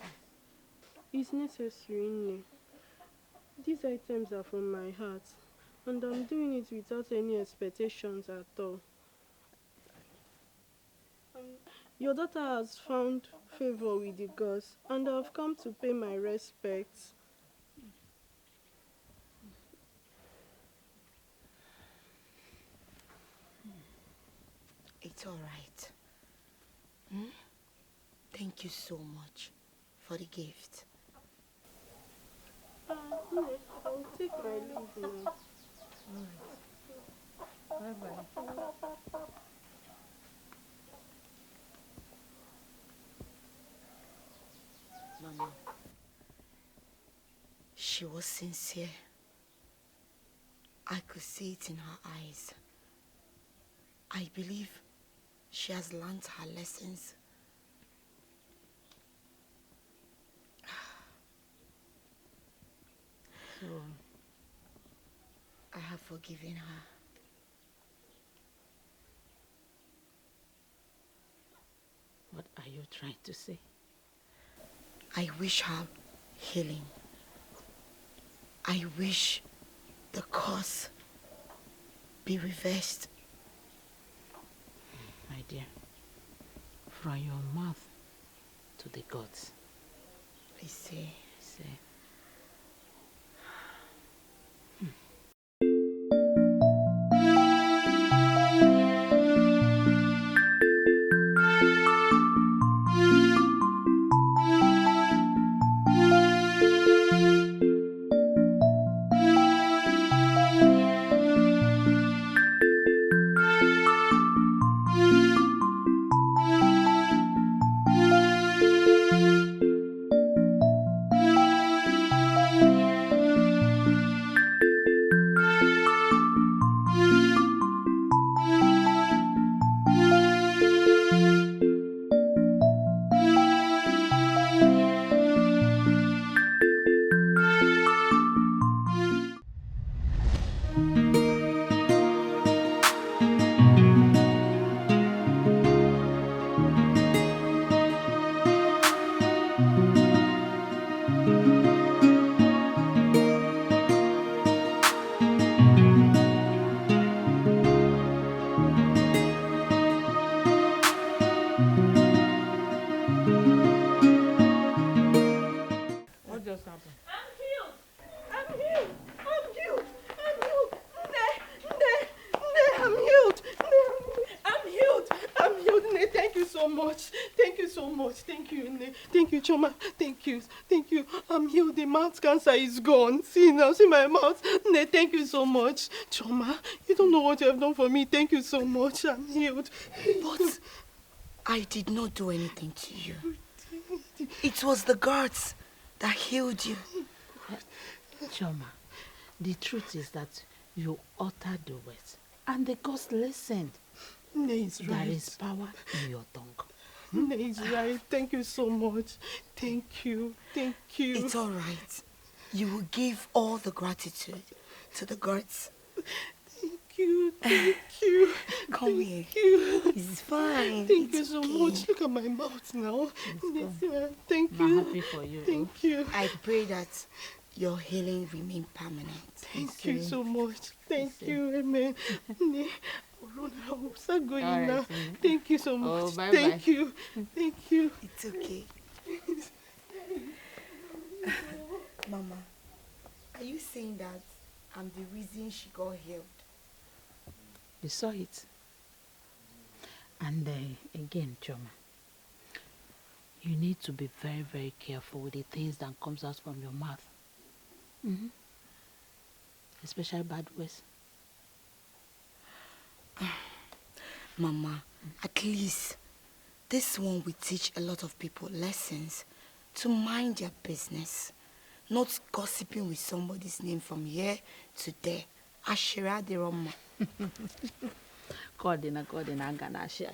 It's necessary, Nne. These items are from my heart, and I'm doing it without any expectations at all. Your daughter has found favor with the gods, and I've come to pay my respects. It's all right. Thank you so much for the gift. I'll take my leave now. Bye-bye. Mama, she was sincere. I could see it in her eyes. I believe she has learned her lessons. So, I have forgiven her. what are you trying to say? I wish her healing. I wish the curse be reversed. My dear, from your mouth to the gods. I say. Choma, thank you. I'm healed. The mouth cancer is gone. See now, see my mouth. Ne, thank you so much. Choma, you don't know what you have done for me. Thank you so much. I'm healed. But I did not do anything to you. It was the gods that healed you. Choma, the truth is that you uttered the words and the gods listened. Ne is right. There is power in your tongue. Ne is right. Thank you so much. Thank you. It's all right. You will give all the gratitude to the gods. Thank you. Come here. Thank you. It's fine. Thank you so much. Look at my mouth now. Thank you. I'm happy for you. Thank you. I pray that your healing remain permanent. Thank you so much. Thank you. Amen. I'm so going right, now. Thank you so much. Oh, bye-bye. Thank you. It's okay. Mama, are you saying that I'm the reason she got healed? You saw it. And again, Choma, you need to be very, very careful with the things that comes out from your mouth. Especially bad words. Mama, at least this one will teach a lot of people lessons to mind their business, not gossiping with somebody's name from here to there. Ashira de Roma. Kodina, Gana, Ashira.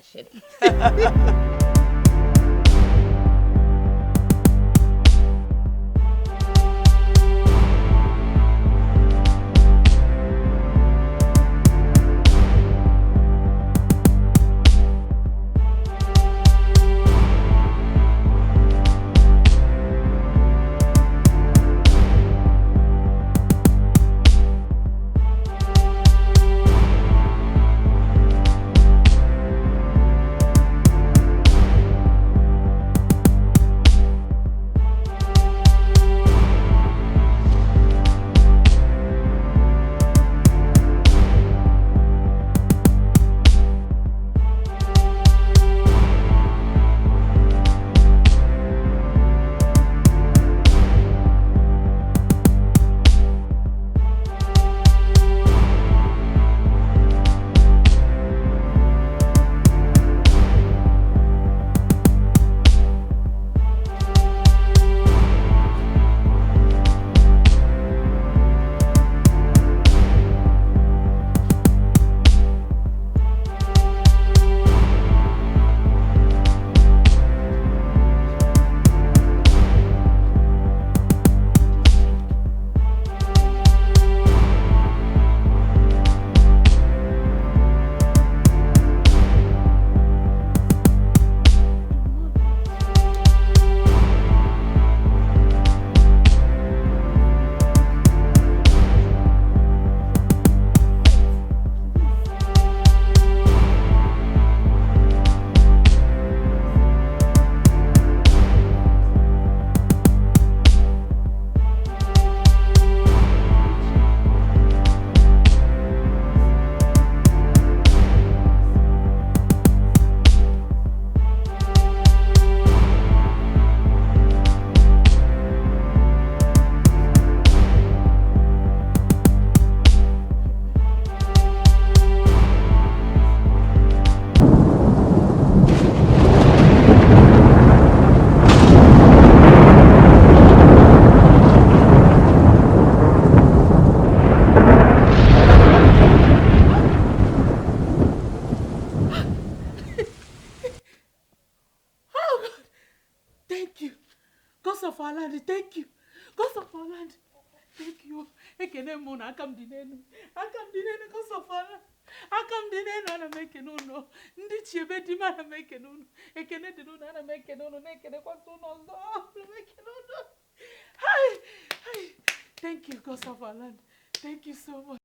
Gods of our land, thank you. Gods of our land, thank you. Ekene mona akam dinenu. Akam dinenu gods of our land. Akam dinenu ana meke no. Ndi chiebe di mana meke no. Ekene dinu ana meke no. Ekene kwato no so. Meke no. Hi. Thank you, gods of our land. Thank you so much.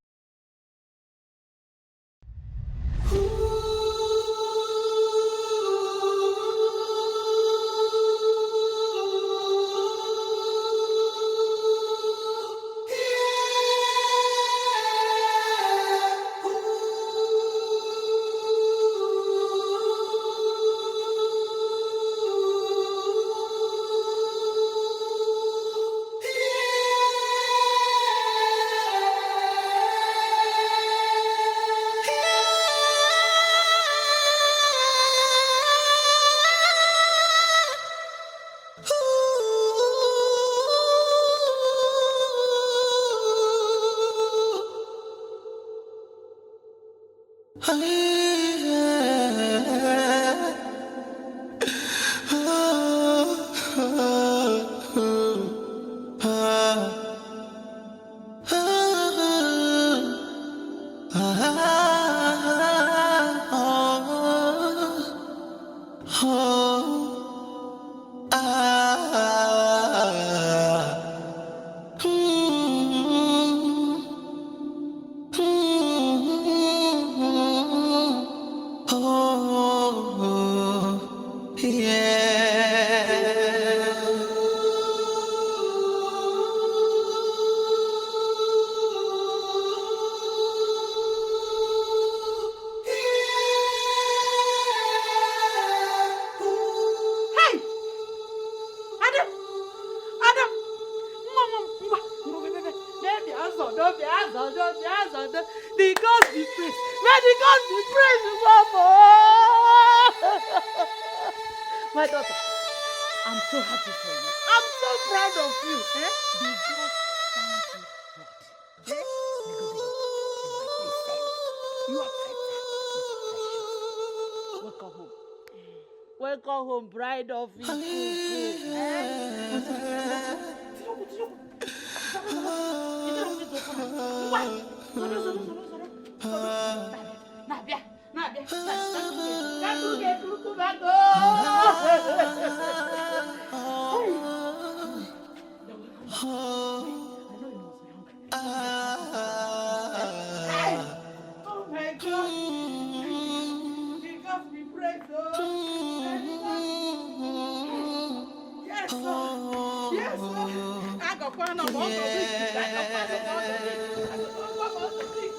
The gods be praised. May the gods be praised, Mama. My daughter, I'm so happy for you. I'm so proud of you. Eh? The gods found you what? Eh? You are precious. Welcome home. Welcome home, bride of Oh my God! Because we pray so. Yes, Lord. Yes, Lord. I got one of all the weeks. I got one of all the weeks. I got one of all the weeks.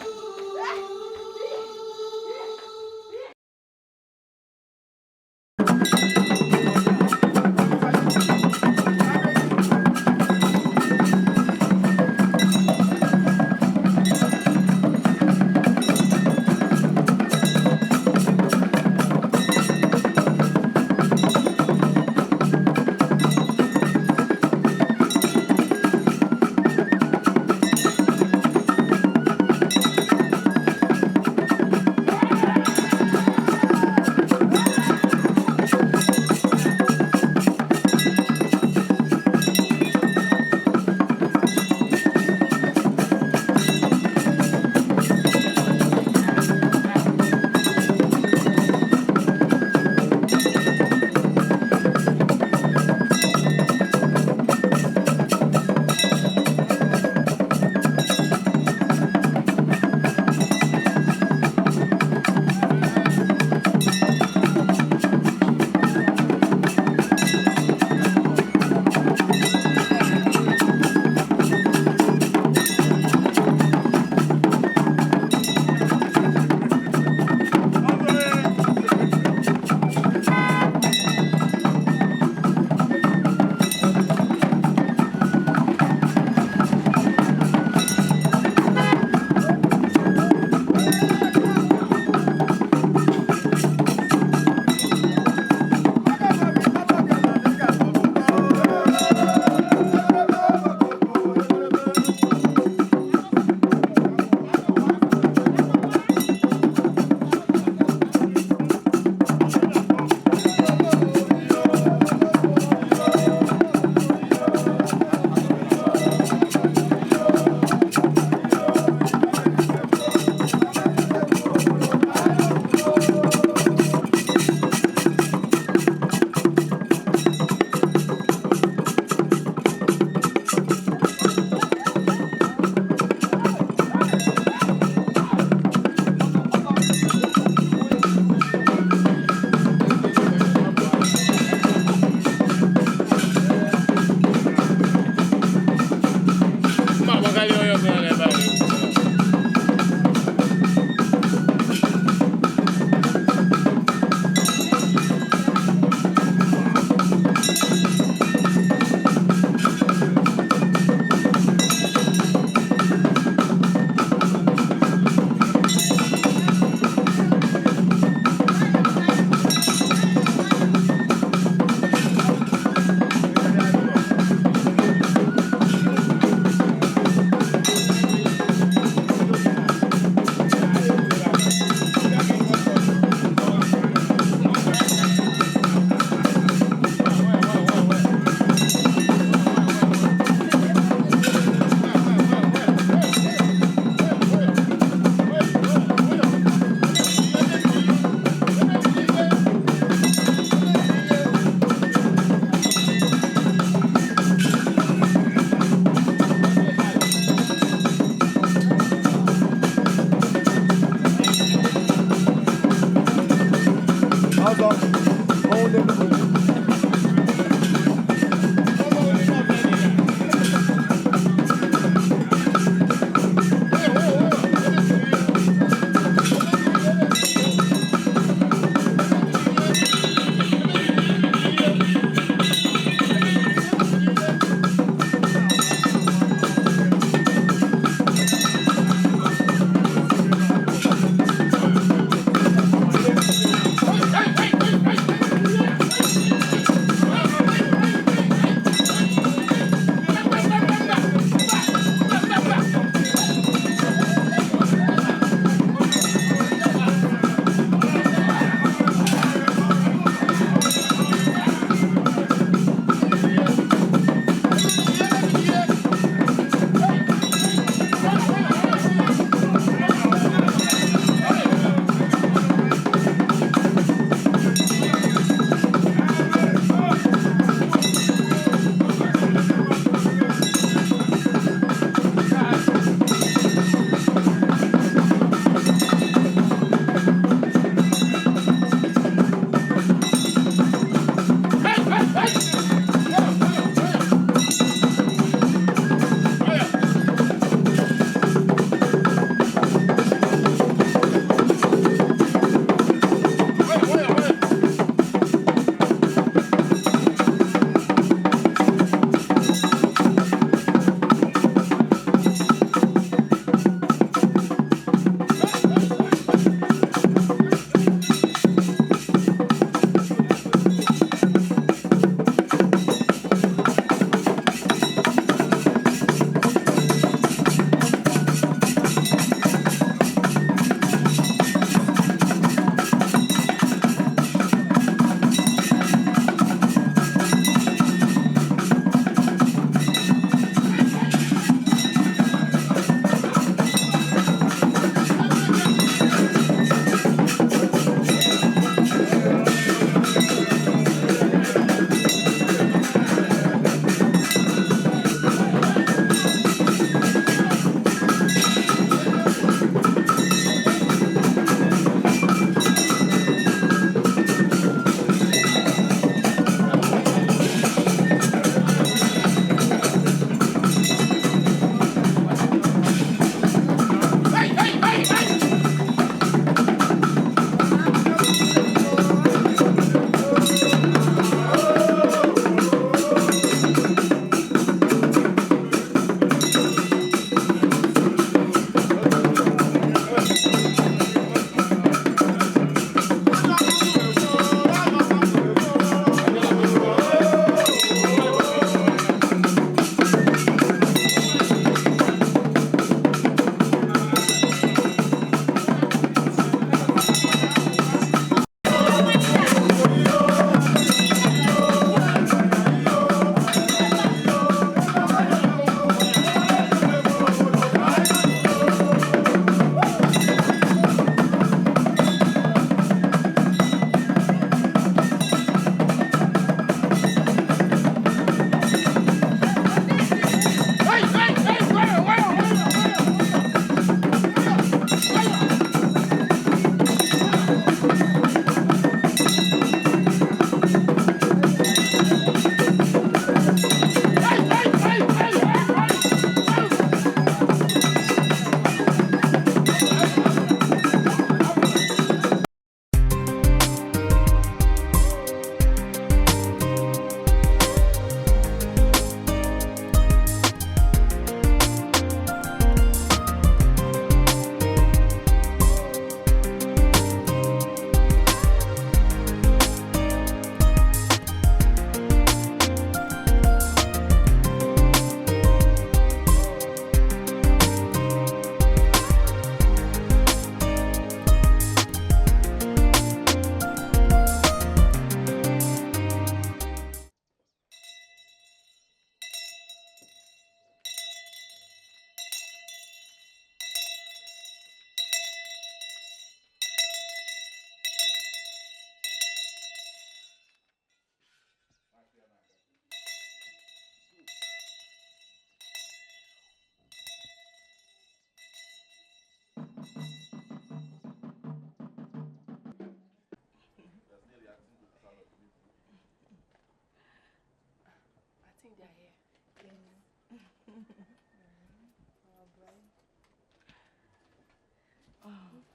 thing they are here.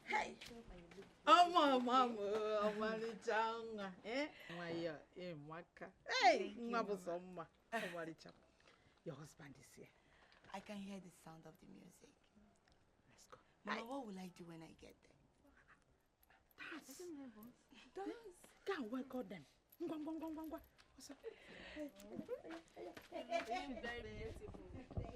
Hey! Ọmalicha eh? Nwaya, Maka. Hey! Mabusoma. Ọmalicha. Your husband is here. I can hear the sound of the music. Let's go. Mama, what will I do when I get there? Dance. Dance. Go and welcome them. Ngwa. What's up? She's very beautiful.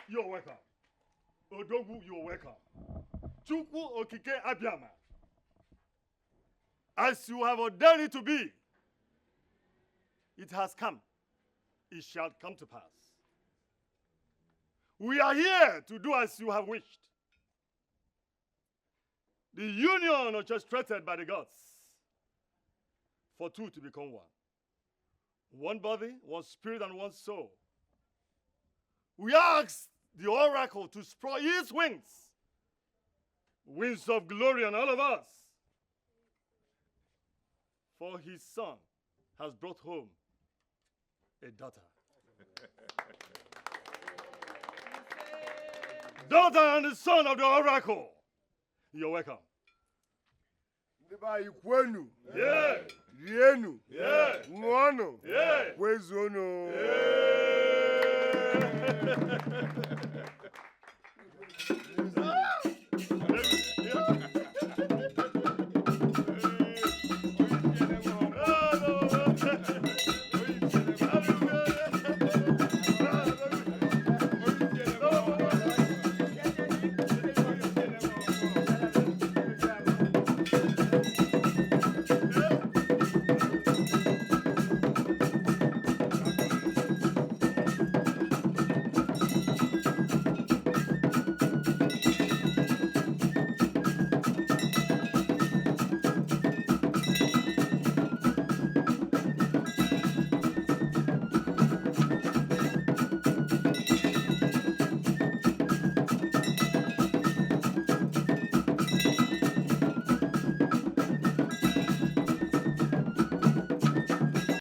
you're welcome. Odogu, you're welcome. Chukwu Okike Abiama. As you have ordained it to be, it has come. It shall come to pass. We are here to do as you have wished. The union orchestrated by the gods for two to become one. One body, one spirit, and one soul. We ask the oracle to spread its wings, wings of glory on all of us. For his son has brought home a daughter. Daughter and the son of the oracle. You're welcome. Ikwenu. Yeah. Rienu. Yeah. Muono. Yeah. Wezono. Yeah.